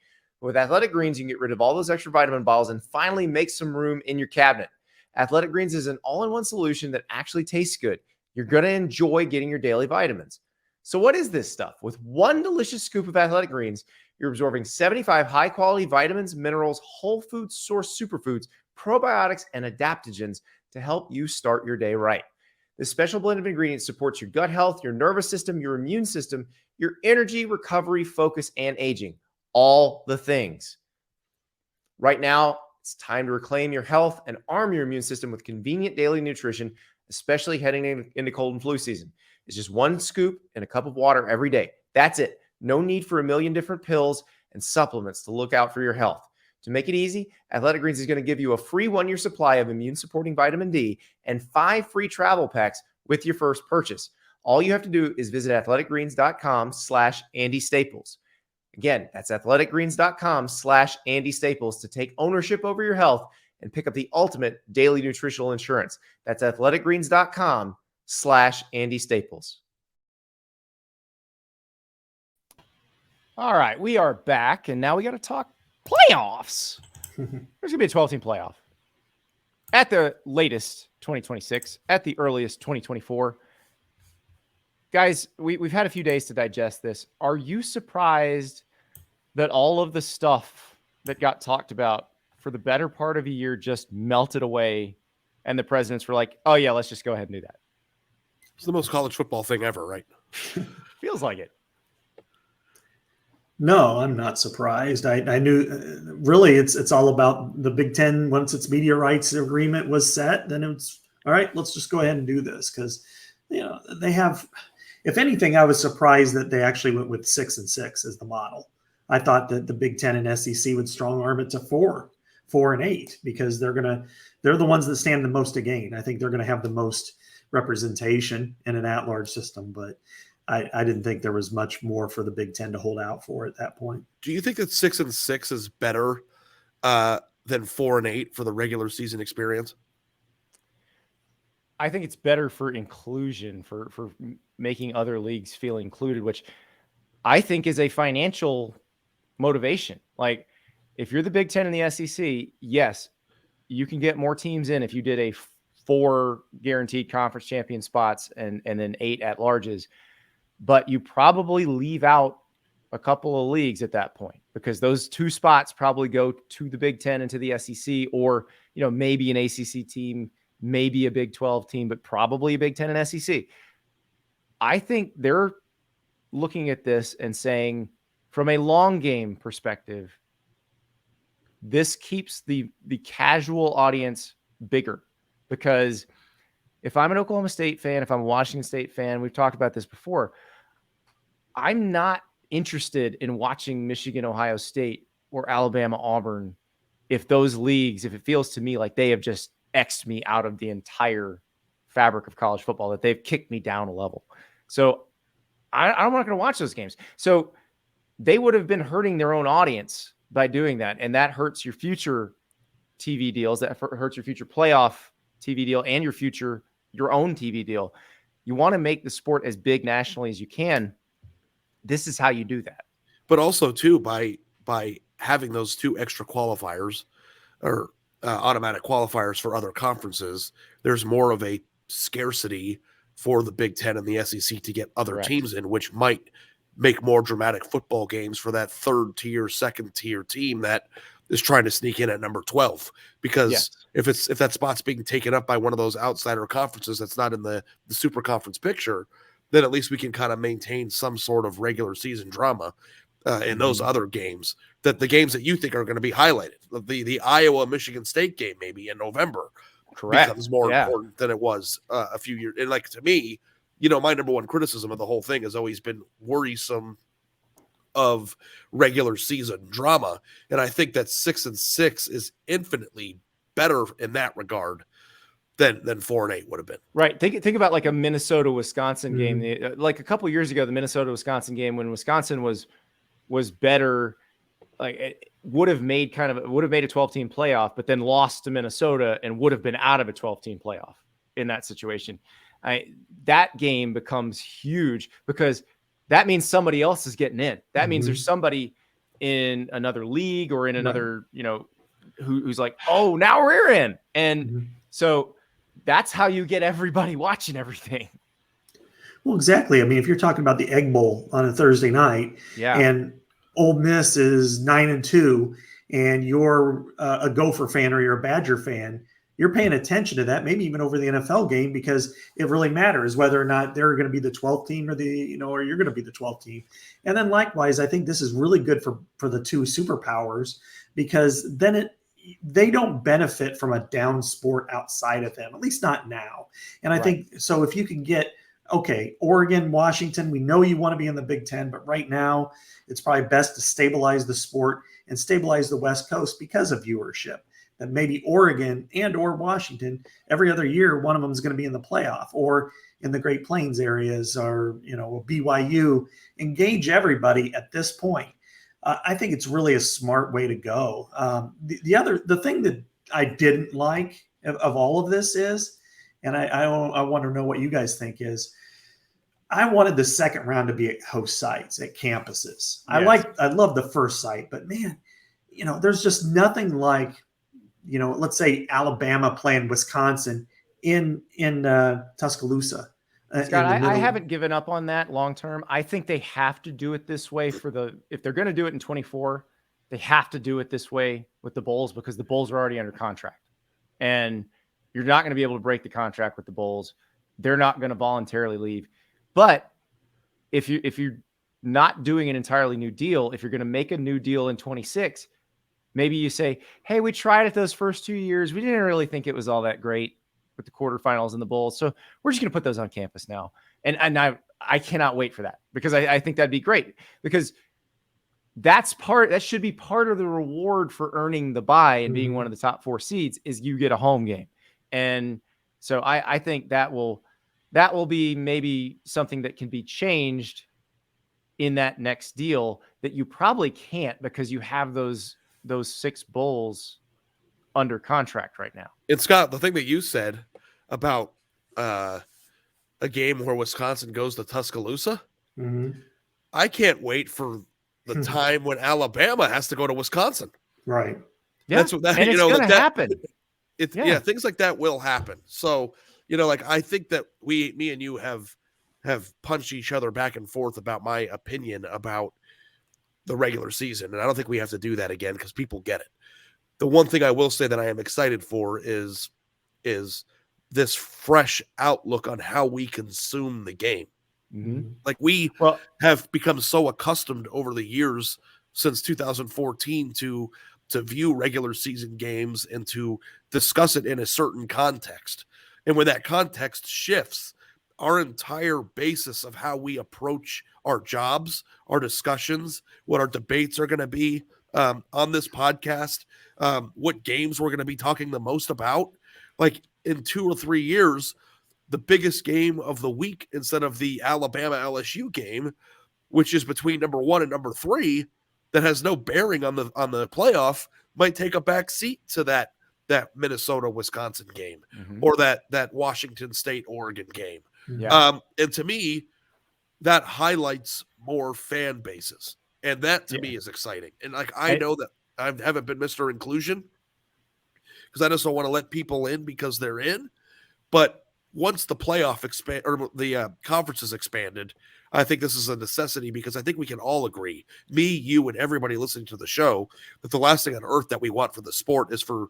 With Athletic Greens, you can get rid of all those extra vitamin bottles and finally make some room in your cabinet. Athletic Greens is an all-in-one solution that actually tastes good. You're going to enjoy getting your daily vitamins. So what is this stuff? With one delicious scoop of Athletic Greens, you're absorbing 75 high-quality vitamins, minerals, whole food source superfoods, probiotics, and adaptogens to help you start your day right. This special blend of ingredients supports your gut health, your nervous system, your immune system, your energy, recovery, focus, and aging. All the things. Right now, it's time to reclaim your health and arm your immune system with convenient daily nutrition, especially heading into cold and flu season. It's just one scoop and a cup of water every day. That's it. No need for a million different pills and supplements to look out for your health. To make it easy, Athletic Greens is going to give you a free 1-year supply of immune-supporting vitamin D and 5 free travel packs with your first purchase. All you have to do is visit athleticgreens.com/AndyStaples. Again, that's athleticgreens.com/AndyStaples to take ownership over your health and pick up the ultimate daily nutritional insurance. That's athleticgreens.com/AndyStaples. All right, we are back, and now we got to talk playoffs. There's going to be a 12-team playoff. At the latest, 2026. At the earliest, 2024. Guys, we've had a few days to digest this. Are you surprised that all of the stuff that got talked about for the better part of a year just melted away and the presidents were like, oh, yeah, let's just go ahead and do that? It's the most college football thing ever, right? Feels like it. No, I'm not surprised. I knew really it's all about the Big Ten. Once its media rights agreement was set, then it's all right. Let's just go ahead and do this because they have. If anything, I was surprised that they actually went with 6-6 as the model. I thought that the Big Ten and SEC would strong arm it to 4 and 8 because they're the ones that stand the most to gain. I think they're going to have the most representation in an at-large system, but I didn't think there was much more for the Big Ten to hold out for at that point. Do you think that 6-6 is better than 4 and 8 for the regular season experience? I think it's better for inclusion, for making other leagues feel included, which I think is a financial motivation. Like, if you're the Big Ten and the SEC, yes, you can get more teams in if you did a 4 guaranteed conference champion spots and then 8 at larges. But you probably leave out a couple of leagues at that point because those 2 spots probably go to the Big Ten and to the SEC, or maybe an ACC team, maybe a Big 12 team, but probably a Big Ten and SEC. I think they're looking at this and saying, from a long game perspective, this keeps the casual audience bigger. Because if I'm an Oklahoma State fan, if I'm a Washington State fan, we've talked about this before, I'm not interested in watching Michigan, Ohio State, or Alabama, Auburn if those leagues, if it feels to me like they have just X'd me out of the entire fabric of college football, that they've kicked me down a level. So I'm not going to watch those games. So they would have been hurting their own audience by doing that. And that hurts your future TV deals. That hurts your future playoff TV deal and your own TV deal. You want to make the sport as big nationally as you can. This is how you do that. But also too, by having those 2 extra qualifiers or automatic qualifiers for other conferences, there's more of a scarcity for the Big Ten and the SEC to get other teams in, which might make more dramatic football games for that 3rd tier, 2nd tier team that is trying to sneak in at number 12. Because if that spot's being taken up by one of those outsider conferences that's not in the super conference picture, then at least we can kind of maintain some sort of regular season drama in those other games, that the games that you think are going to be highlighted. The Iowa-Michigan State game maybe in November becomes more important than it was a few years. And like, to me, my number one criticism of the whole thing has always been worrisome of regular season drama. And I think that 6-6 is infinitely better in that regard than 4 and 8 would have been. Right. Think about like a Minnesota-Wisconsin game. Like a couple of years ago, the Minnesota-Wisconsin game, when Wisconsin was better, like it would have made a 12-team playoff, but then lost to Minnesota and would have been out of a 12-team playoff in that situation. That game becomes huge because that means somebody else is getting in. That means there's somebody in another league or in another, who's like, now we're in. And so that's how you get everybody watching everything. Well, exactly. I mean, if you're talking about the Egg Bowl on a Thursday night, Yeah. and Ole Miss is 9-2, and you're a Gopher fan or you're a Badger fan, you're paying attention to that, maybe even over the NFL game, because it really matters whether or not they're going to be the 12th team or you're going to be the 12th team. And then likewise, I think this is really good for the two superpowers, because then they don't benefit from a down sport outside of them, at least not now. And I think so. If you can get, okay, Oregon, Washington, we know you want to be in the Big Ten, but right now it's probably best to stabilize the sport and stabilize the West Coast because of viewership. That maybe Oregon and or Washington, every other year, one of them is going to be in the playoff, or in the Great Plains areas, or BYU. Engage everybody at this point. I think it's really a smart way to go. The thing that I didn't like of all of this is, and I want to know what you guys think is, I wanted the second round to be at host sites, at campuses. Yes. I love the first site, but man, there's just nothing like, let's say Alabama playing Wisconsin in Tuscaloosa. Scott, I haven't given up on that long term. I think they have to do it this way if they're going to do it in 24, they have to do it this way with the Bulls, because the Bulls are already under contract, and you're not going to be able to break the contract with the Bulls. They're not going to voluntarily leave. But if you're not doing an entirely new deal, if you're going to make a new deal in 26, maybe you say, hey, we tried it those first 2 years. We didn't really think it was all that great with the quarterfinals and the Bulls, so we're just going to put those on campus now. And I cannot wait for that, because I think that'd be great, because that should be part of the reward for earning the bye and being one of the top 4 seeds, is you get a home game. And so I think that will be maybe something that can be changed in that next deal, that you probably can't, because you have those 6 Bulls under contract right now. And Scott, the thing that you said about a game where Wisconsin goes to Tuscaloosa, I can't wait for the time when Alabama has to go to Wisconsin. Right. Yeah. That's what it's going to happen. Things like that will happen. So, I think that me and you have punched each other back and forth about my opinion about the regular season. And I don't think we have to do that again, because people get it. The one thing I will say that I am excited for is this fresh outlook on how we consume the game. Like we have become so accustomed over the years since 2014 to view regular season games and to discuss it in a certain context. And when that context shifts, our entire basis of how we approach our jobs, our discussions, what our debates are going to be on this podcast, what games we're going to be talking the most about. Like in 2 or 3 years, the biggest game of the week, instead of the Alabama LSU game, which is between number 1 and number 3, that has no bearing on the playoff, might take a back seat to that Minnesota Wisconsin game, or that Washington State Oregon game. Yeah. And to me, that highlights more fan bases, and that to me is exciting. And I know that I haven't been Mr. Inclusion, because I just don't want to let people in because they're in. But once the playoff the conference is expanded, I think this is a necessity, because I think we can all agree, me, you, and everybody listening to the show, that the last thing on earth that we want for the sport is for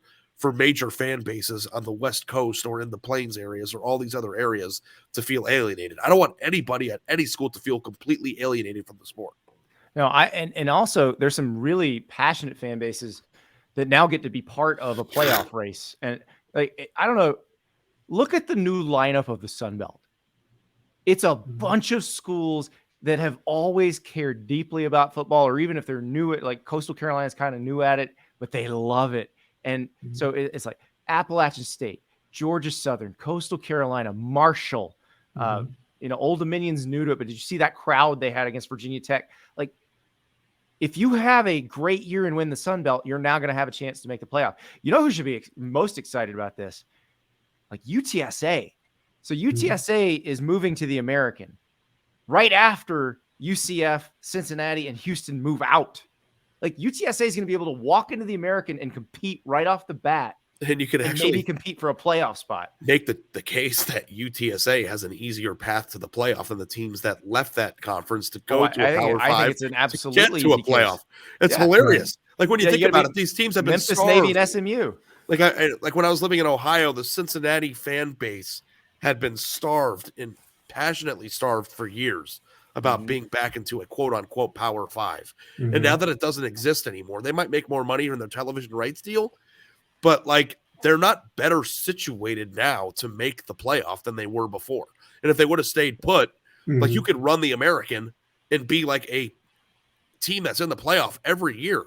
major fan bases on the West Coast or in the Plains areas or all these other areas to feel alienated. I don't want anybody at any school to feel completely alienated from the sport. No, and also there's some really passionate fan bases that now get to be part of a playoff race. And like, I don't know, look at the new lineup of the Sun Belt. It's a bunch of schools that have always cared deeply about football, or even if they're new at, like Coastal Carolina's kind of new at it, but they love it. And so it's like Appalachian State, Georgia Southern, Coastal Carolina, Marshall, Old Dominion's new to it, but did you see that crowd they had against Virginia Tech? Like, if you have a great year and win the Sun Belt, you're now going to have a chance to make the playoff. You know who should be most excited about this? Like UTSA. So UTSA is moving to the American right after UCF, Cincinnati, and Houston move out. Like UTSA is going to be able to walk into the American and compete right off the bat. And you can and actually maybe compete for a playoff spot. make the case that UTSA has an easier path to the playoff than the teams that left that conference to go to a Power I Five think it's an absolutely to get to a easy playoff. case. It's Yeah. hilarious. Like when you think gotta about be it, these teams have been Memphis, starved. Navy, and SMU. Like when I was living in Ohio, the Cincinnati fan base had been starved and passionately starved for years about being back into a quote unquote Power Five. And now that it doesn't exist anymore, they might make more money in their television rights deal, but like they're not better situated now to make the playoff than they were before. And if they would have stayed put, like you could run the American and be like a team that's in the playoff every year.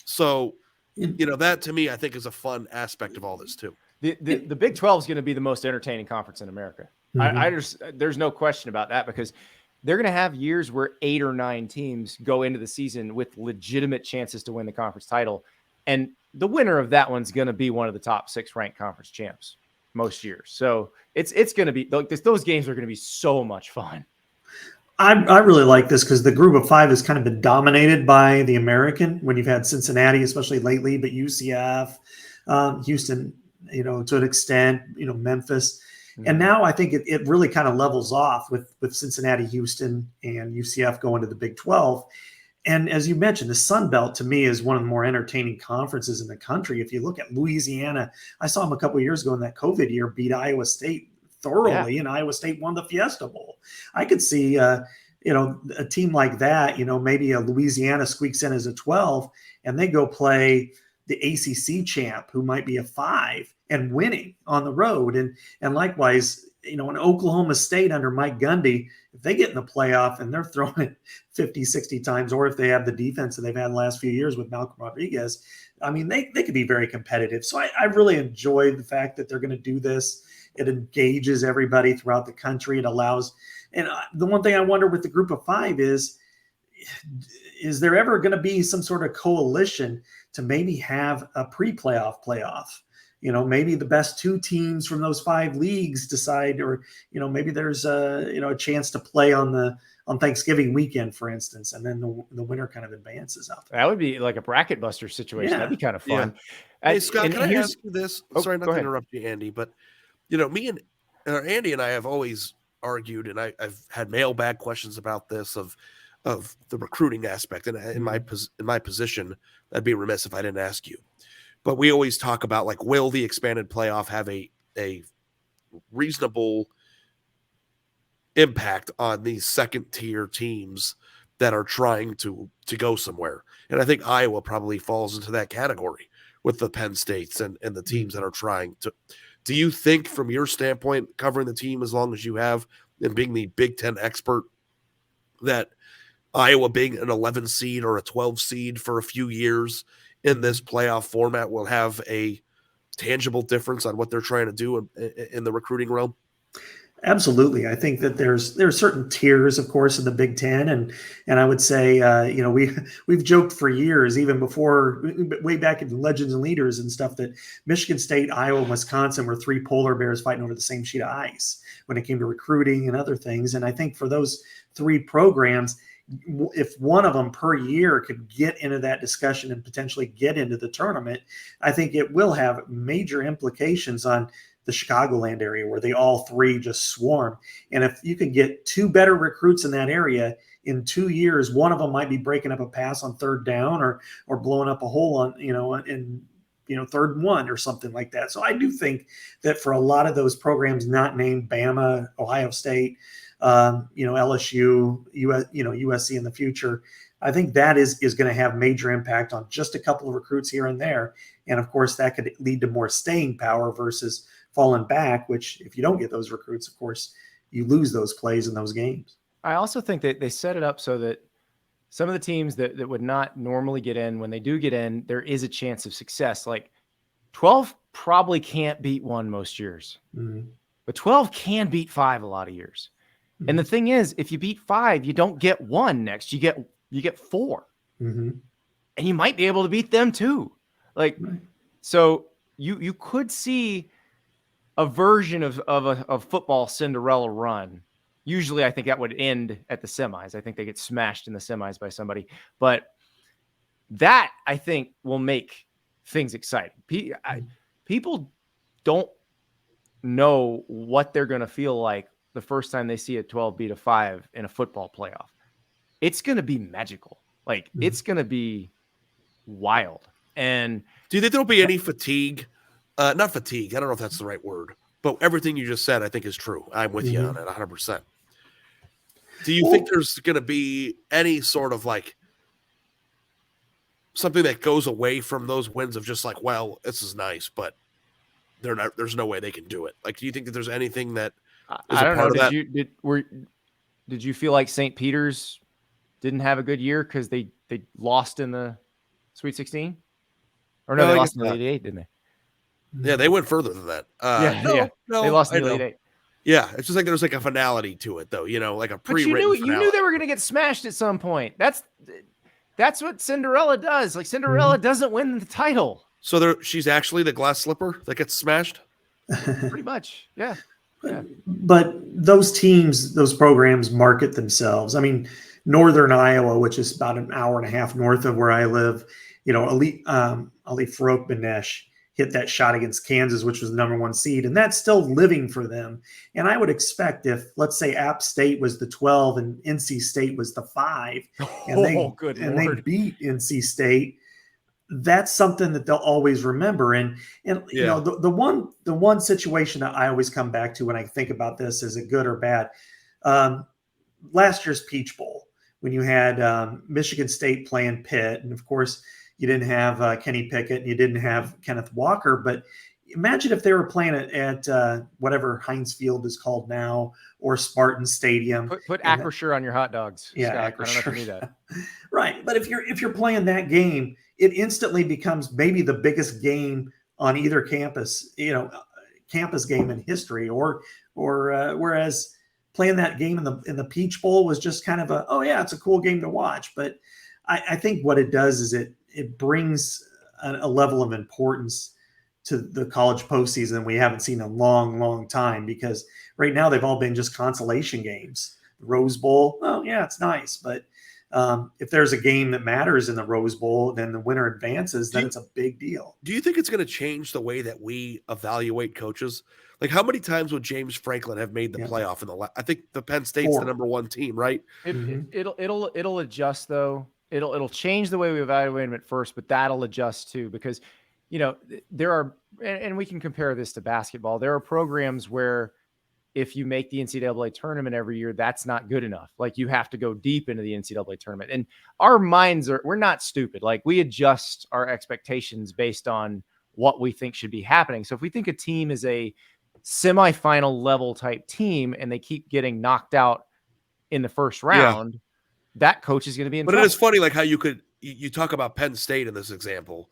So, that to me, I think is a fun aspect of all this too. The Big 12 is going to be the most entertaining conference in America. There's no question about that, because they're going to have years where 8 or 9 teams go into the season with legitimate chances to win the conference title. And the winner of that one's going to be one of the top 6 ranked conference champs most years. So it's going to be like this. Those games are going to be so much fun. I really like this because the group of 5 has kind of been dominated by the American when you've had Cincinnati, especially lately, but UCF, Houston, to an extent, Memphis. And now I think it really kind of levels off with Cincinnati, Houston, and UCF going to the Big 12. And as you mentioned, the Sun Belt to me is one of the more entertaining conferences in the country. If you look at Louisiana, I saw them a couple of years ago in that COVID year beat Iowa State thoroughly, and Iowa State won the Fiesta Bowl. I could see, a team like that, maybe a Louisiana squeaks in as a 12, and they go play the ACC champ, who might be a 5, and winning on the road. And likewise, in Oklahoma State under Mike Gundy, if they get in the playoff and they're throwing it 50, 60 times, or if they have the defense that they've had the last few years with Malcolm Rodriguez, I mean, they could be very competitive. So I really enjoy the fact that they're going to do this. It engages everybody throughout the country. It allows, and the one thing I wonder with the group of 5 is there ever going to be some sort of coalition to maybe have a pre-playoff playoff? Maybe the best 2 teams from those 5 leagues decide, or, maybe there's a chance to play on Thanksgiving weekend, for instance, and then the winner kind of advances out there. That would be like a bracket buster situation. Yeah. That'd be kind of fun. Yeah. Hey, Scott, can I ask you this? Sorry not to interrupt you, Andy, but me and Andy and I have always argued, and I've had mailbag questions about this of the recruiting aspect. And in my position, I'd be remiss if I didn't ask you. But we always talk about, like, will the expanded playoff have a reasonable impact on these second-tier teams that are trying to go somewhere? And I think Iowa probably falls into that category with the Penn States and the teams that are trying to. Do you think, from your standpoint, covering the team as long as you have and being the Big Ten expert, that Iowa being an 11 seed or a 12 seed for a few years in this playoff format will have a tangible difference on what they're trying to do in the recruiting realm? Absolutely. I think that there are certain tiers, of course, in the Big Ten, and I would say, we've joked for years, even before, way back in Legends and Leaders and stuff, that Michigan State, Iowa, and Wisconsin were 3 polar bears fighting over the same sheet of ice when it came to recruiting and other things. And I think for those 3 programs, if one of them per year could get into that discussion and potentially get into the tournament, I think it will have major implications on the Chicagoland area, where they all 3 just swarm. And if you can get 2 better recruits in that area in 2 years, one of them might be breaking up a pass on 3rd down or blowing up a hole on, in 3rd and 1 or something like that. So I do think that for a lot of those programs not named, Bama, Ohio State, LSU, USC in the future, I think that is going to have major impact on just a couple of recruits here and there. And of course, that could lead to more staying power versus falling back, which, if you don't get those recruits, of course, you lose those plays in those games. I also think that they set it up so that some of the teams that would not normally get in, when they do get in, there is a chance of success. Like 12 probably can't beat 1 most years, but 12 can beat 5 a lot of years. And the thing is, if you beat 5, you don't get 1 next. You get 4, and you might be able to beat them too. So you could see a version of a football Cinderella run. Usually, I think that would end at the semis. I think they get smashed in the semis by somebody, but that, I think, will make things exciting. People don't know what they're going to feel like the first time they see a 12 beat a 5 in a football playoff. It's going to be magical. Like, it's going to be wild. And do you think there'll be any fatigue? Not fatigue. I don't know if that's the right word, but everything you just said, I think is true. I'm with you on it 100%. Do you think there's going to be any sort of like something that goes away from those wins of just like, well, this is nice, but there's no way they can do it. Like, do you think that there's anything that is I don't know. of that? Did you feel like St. Peter's didn't have a good year because they lost in the Sweet 16? Or no, they lost in the Elite Eight, didn't they? Yeah, they went further than that. No, they lost in the Elite Eight. Yeah, it's just like there's like a finality to it, though. You know, like a pre-written. But you knew they were going to get smashed at some point. That's what Cinderella does. Like, Cinderella doesn't win the title. So she's actually the glass slipper that gets smashed. Pretty much, yeah. But those teams, those programs market themselves. I mean, Northern Iowa, which is about an hour and a half north of where I live, you know, Ali Farouk-Benesh hit that shot against Kansas, which was the number 1 seed, and that's still living for them. And I would expect if, let's say, App State was the 12 and NC State was the 5, and they beat NC State, that's something that they'll always remember. And you know, the one situation that I always come back to when I think about this, is it good or bad? Last year's Peach Bowl, when you had Michigan State playing Pitt, and of course you didn't have Kenny Pickett and you didn't have Kenneth Walker, but imagine if they were playing at whatever Heinz Field is called now, or Spartan Stadium. Put Acrisure on your hot dogs. Yeah, Scott. I don't know if you knew that. Right, but if you're playing that game, it instantly becomes maybe the biggest game on either campus, you know, campus game in history. Or whereas playing that game in the Peach Bowl was just kind of it's a cool game to watch. But I think what it does is it brings a level of importance to the college postseason we haven't seen in a long, long time, because right now they've all been just consolation games. The Rose Bowl, it's nice, but if there's a game that matters in the Rose Bowl, then the winner advances, then it's a big deal. Do you think it's going to change the way that we evaluate coaches? Like, how many times would James Franklin have made the playoff in the I think the Penn State's 4. The number 1 team, right? It'll adjust, though. It'll change the way we evaluate them at first, but that'll adjust too, because, you know, there are, and we can compare this to basketball. There are programs where if you make the NCAA tournament every year, that's not good enough. Like, you have to go deep into the NCAA tournament, and our minds we're not stupid. Like, we adjust our expectations based on what we think should be happening. So if we think a team is a semifinal level type team and they keep getting knocked out in the first round, that coach is going to be in trouble. It is funny, like how you talk about Penn State in this example,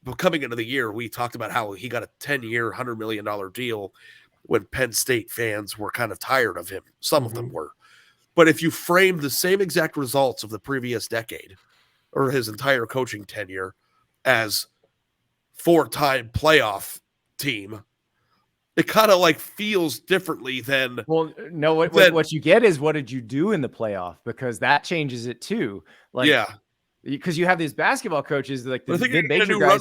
but coming into the year, we talked about how he got a 10-year, $100 million deal when Penn State fans were kind of tired of him. Some of them were. But if you frame the same exact results of the previous decade or his entire coaching tenure as 4-time playoff team, it kind of like feels differently than. Well, no, what you get is, what did you do in the playoff? Because that changes it too. Like, because you have these basketball coaches like the mid-major guys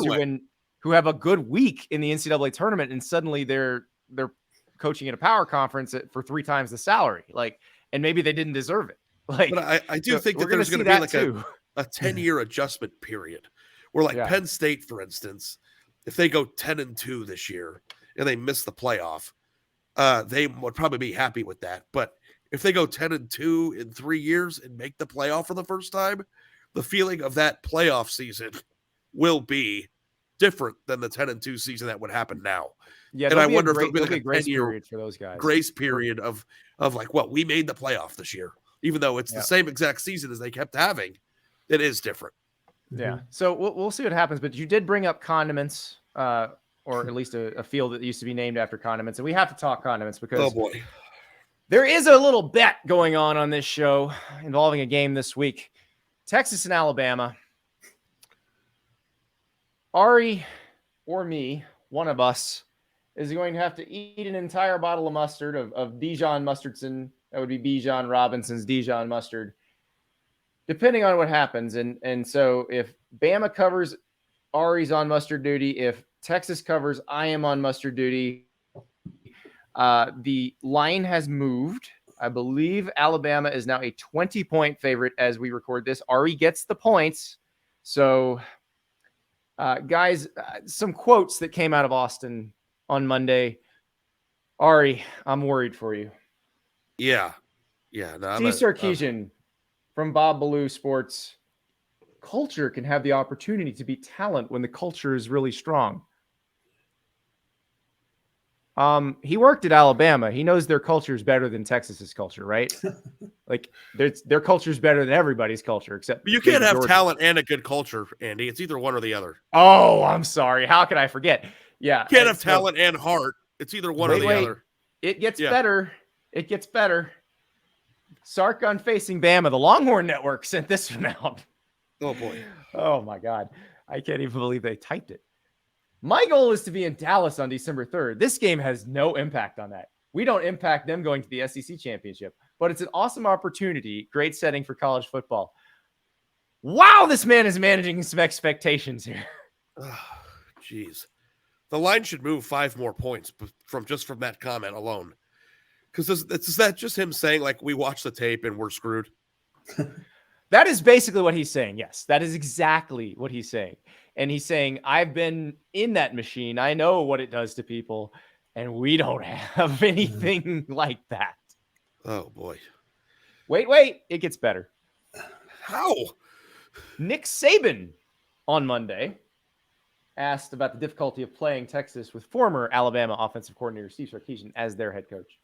who have a good week in the NCAA tournament, and suddenly they're coaching at a power conference for 3 times the salary. Like, and maybe they didn't deserve it. Like, but I do think that there's going to be like a 10-year adjustment period where, like, Penn State, for instance, if they go 10-2 this year and they miss the playoff, they would probably be happy with that. But if they go 10-2 in 3 years and make the playoff for the first time, the feeling of that playoff season will be different than the 10-2 season that would happen now. Yeah, and I wonder if there'll be like a grace period for those guys. Grace period of like, what, we made the playoff this year, even though it's the same exact season as they kept having. It is different. Yeah. So we'll see what happens. But you did bring up condiments, or at least a field that used to be named after condiments. And we have to talk condiments because there is a little bet going on this show involving a game this week. Texas and Alabama. Ari or me, one of us, is going to have to eat an entire bottle of mustard of Dijon Mustardson. That would be Bijan Robinson's Dijon mustard, depending on what happens. And so if Bama covers Ari's on mustard duty. If Texas covers, I am on mustard duty. The line has moved. I believe Alabama is now a 20-point favorite as we record this. Ari gets the points. So, guys, some quotes that came out of Austin on Monday. Ari, I'm worried for you. Yeah. Yeah. No, Steve Sarkisian from Bob Ballou Sports. Culture can have the opportunity to beat talent when the culture is really strong. He worked at Alabama. He knows their culture is better than Texas's culture, right? Like their culture is better than everybody's culture, except you can't have Georgia. talent and a good culture, Andy. It's either one or the other. Oh, I'm sorry. How could I forget? Yeah, You can't have talent and heart. It's either one or the other. It gets better. It gets better. Sark on facing Bama. The Longhorn Network sent this one out. Oh boy. Oh my God. I can't even believe they typed it. My goal is to be in Dallas on December 3rd. This game has no impact on that. We don't impact them going to the SEC championship, but it's an awesome opportunity. Great setting for college football. Wow, this man is managing some expectations here. Jeez. The line should move 5 more points from that comment alone. Because is that just him saying, like, we watched the tape and we're screwed? That is basically what he's saying. Yes, that is exactly what he's saying. And he's saying, I've been in that machine. I know what it does to people. And we don't have anything like that. Oh, boy. Wait. It gets better. How? Nick Saban on Monday asked about the difficulty of playing Texas with former Alabama offensive coordinator Steve Sarkisian as their head coach.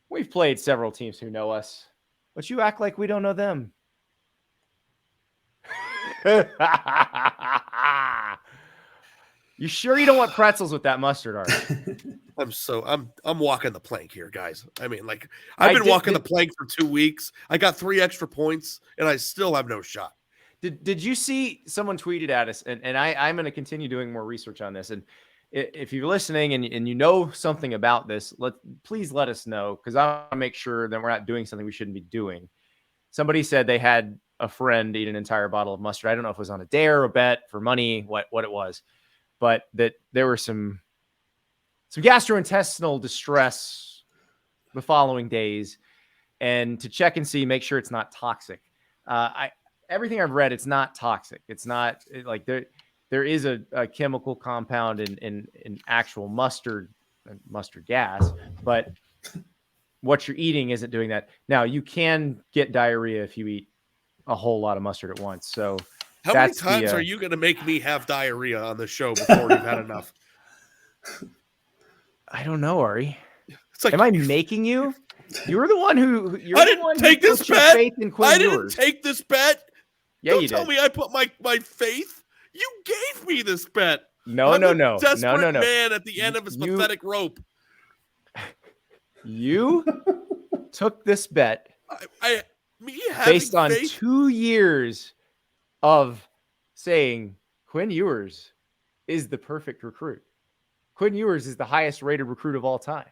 We've played several teams who know us, but you act like we don't know them. You sure you don't want pretzels with that mustard, Art? I'm walking the plank here, guys. I mean, like, I've been walking the plank for 2 weeks. I got 3 extra points, and I still have no shot. Did you see someone tweeted at us? And I'm going to continue doing more research on this. And if you're listening and you know something about this, please let us know, because I want to make sure that we're not doing something we shouldn't be doing. Somebody said they had a friend eat an entire bottle of mustard. I don't know if it was on a dare or a bet for money, what it was, but that there were some gastrointestinal distress the following days, and to check and see, make sure it's not toxic. Everything I've read, it's not toxic. It's not like there is a chemical compound in actual mustard gas, but what you're eating isn't doing that. Now, you can get diarrhea if you eat a whole lot of mustard at once. So how many times are you going to make me have diarrhea on the show before you've had enough? I don't know, Ari. It's like, am I making you? You're the one who. I didn't take this bet. I didn't take this bet. Yeah, don't you tell did. me I put my faith. You gave me this bet. No. Desperate man at the end of his pathetic rope. You took this bet based on faith? 2 years of saying Quinn Ewers is the perfect recruit. Quinn Ewers is the highest rated recruit of all time.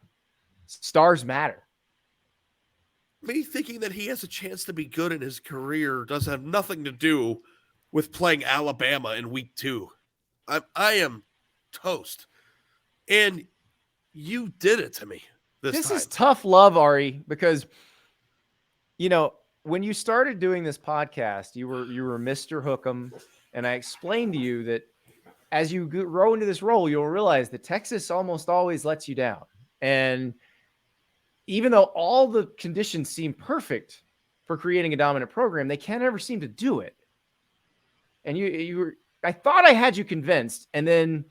Stars matter. Me thinking that he has a chance to be good in his career does have nothing to do with playing Alabama in week 2. I am toast. And you did it to me this time. Is tough love, Ari, because, when you started doing this podcast, you were Mr. Hook'em, and I explained to you that as you grow into this role, you'll realize that Texas almost always lets you down. And even though all the conditions seem perfect for creating a dominant program, they can't ever seem to do it. And I thought I had you convinced, and then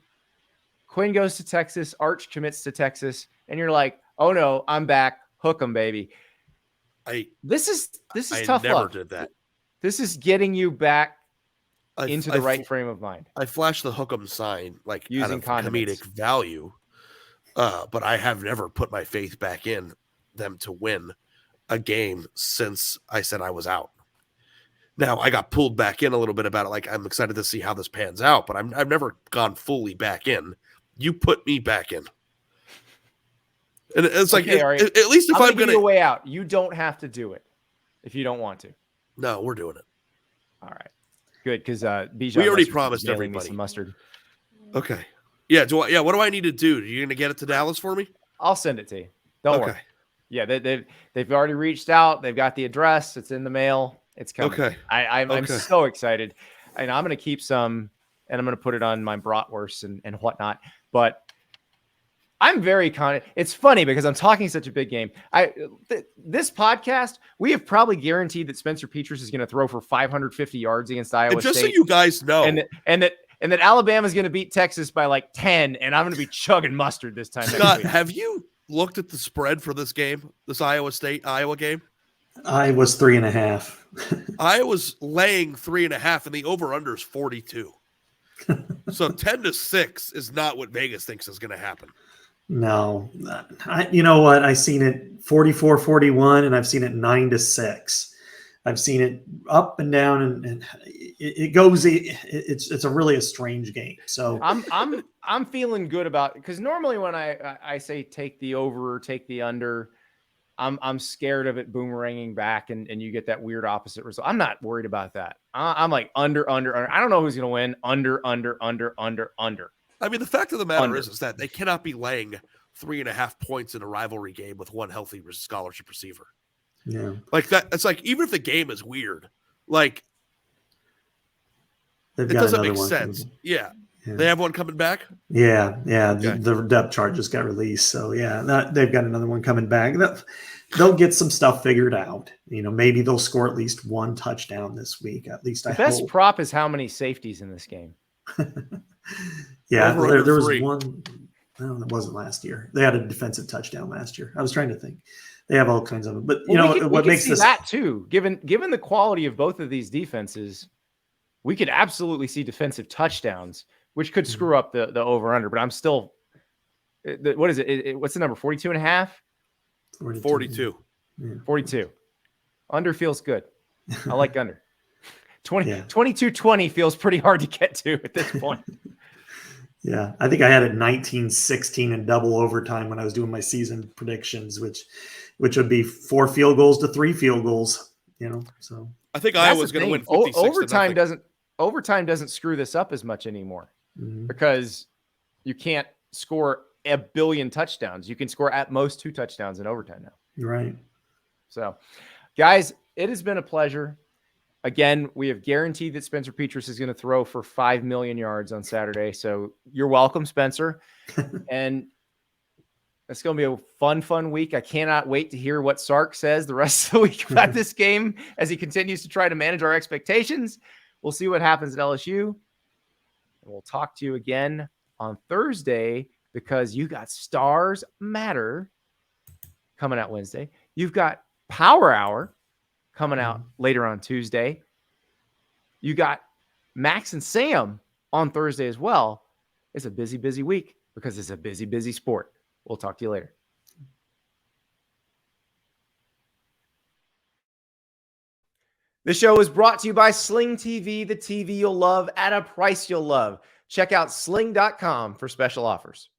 Quinn goes to Texas, Arch commits to Texas, and you're like, oh no, I'm back. Hook 'em, baby. This is tough love. I never did that. This is getting you back into the right frame of mind. I flashed the hook 'em sign, like, using comedic value, but I have never put my faith back in them to win a game since I said I was out. Now, I got pulled back in a little bit about it. Like, I'm excited to see how this pans out, but I've never gone fully back in. You put me back in. And it's like, okay, at least if I'm going to... give you a way out. You don't have to do it if you don't want to. No, we're doing it. All right. good because Bijan We already Mustard's promised mailing me everybody. some mustard. Okay. Yeah. What do I need to do? Are you going to get it to Dallas for me? I'll send it to you. Don't Okay. worry. Yeah, they've already reached out. They've got the address. It's in the mail. It's coming. Okay. I'm Okay. so excited, and I'm going to keep some, and I'm going to put it on my bratwurst and whatnot. But I'm very it's funny because I'm talking such a big game. This podcast, we have probably guaranteed that Spencer Petras is going to throw for 550 yards against Iowa And just State. so you guys know, and that Alabama's going to beat Texas by like 10, and I'm going to be chugging mustard this time. Scott, have you looked at the spread for this game, this Iowa game? I was 3.5. Iowa's laying 3.5, and the over/under is 42. So 10-6 is not what Vegas thinks is going to happen. No, you know what? I've seen it 44-41, and I've seen it 9-6. I've seen it up and down, and it goes. It's really a strange game. So I'm feeling good about it because normally when I say take the over or take the under, I'm scared of it boomeranging back and you get that weird opposite result. I'm not worried about that. I'm like under. I don't know who's going to win. Under. I mean, the fact of the matter is that they cannot be laying 3.5 points in a rivalry game with one healthy scholarship receiver. Yeah, like that. It's like even if the game is weird, like it doesn't make sense. Yeah. They have one coming back. Yeah. Okay. The depth chart just got released, so yeah, they've got another one coming back. They'll get some stuff figured out. Maybe they'll score at least one touchdown this week. At least I hope. The best prop is how many safeties in this game. Yeah, there was 3. one. No, that wasn't last year. They had a defensive touchdown last year. I was trying to think. They have all kinds of them, but what makes this that too? Given the quality of both of these defenses, we could absolutely see defensive touchdowns, which could screw up the over under. But I'm still, what is it? What's the number? 42.5. 42. Yeah. 42. Under feels good. I like under. 22-20 feels pretty hard to get to at this point. Yeah, I think I had it 19-16 in double overtime when I was doing my season predictions, which would be 4 field goals to 3 field goals. So I think Iowa's going to win 56-0. Overtime doesn't screw this up as much anymore because you can't score a billion touchdowns. You can score at most 2 touchdowns in overtime now. Right. So, guys, it has been a pleasure. Again, we have guaranteed that Spencer Petras is going to throw for 5 million yards on Saturday. So you're welcome, Spencer. And it's going to be a fun week. I cannot wait to hear what Sark says the rest of the week about this game as he continues to try to manage our expectations. We'll see what happens at LSU. And we'll talk to you again on Thursday because you got Stars Matter coming out Wednesday. You've got Power Hour coming out later on Tuesday. You got Max and Sam on Thursday as well. It's a busy week because it's a busy sport. We'll talk to you later. This show is brought to you by Sling TV, the TV you'll love at a price you'll love. Check out sling.com for special offers.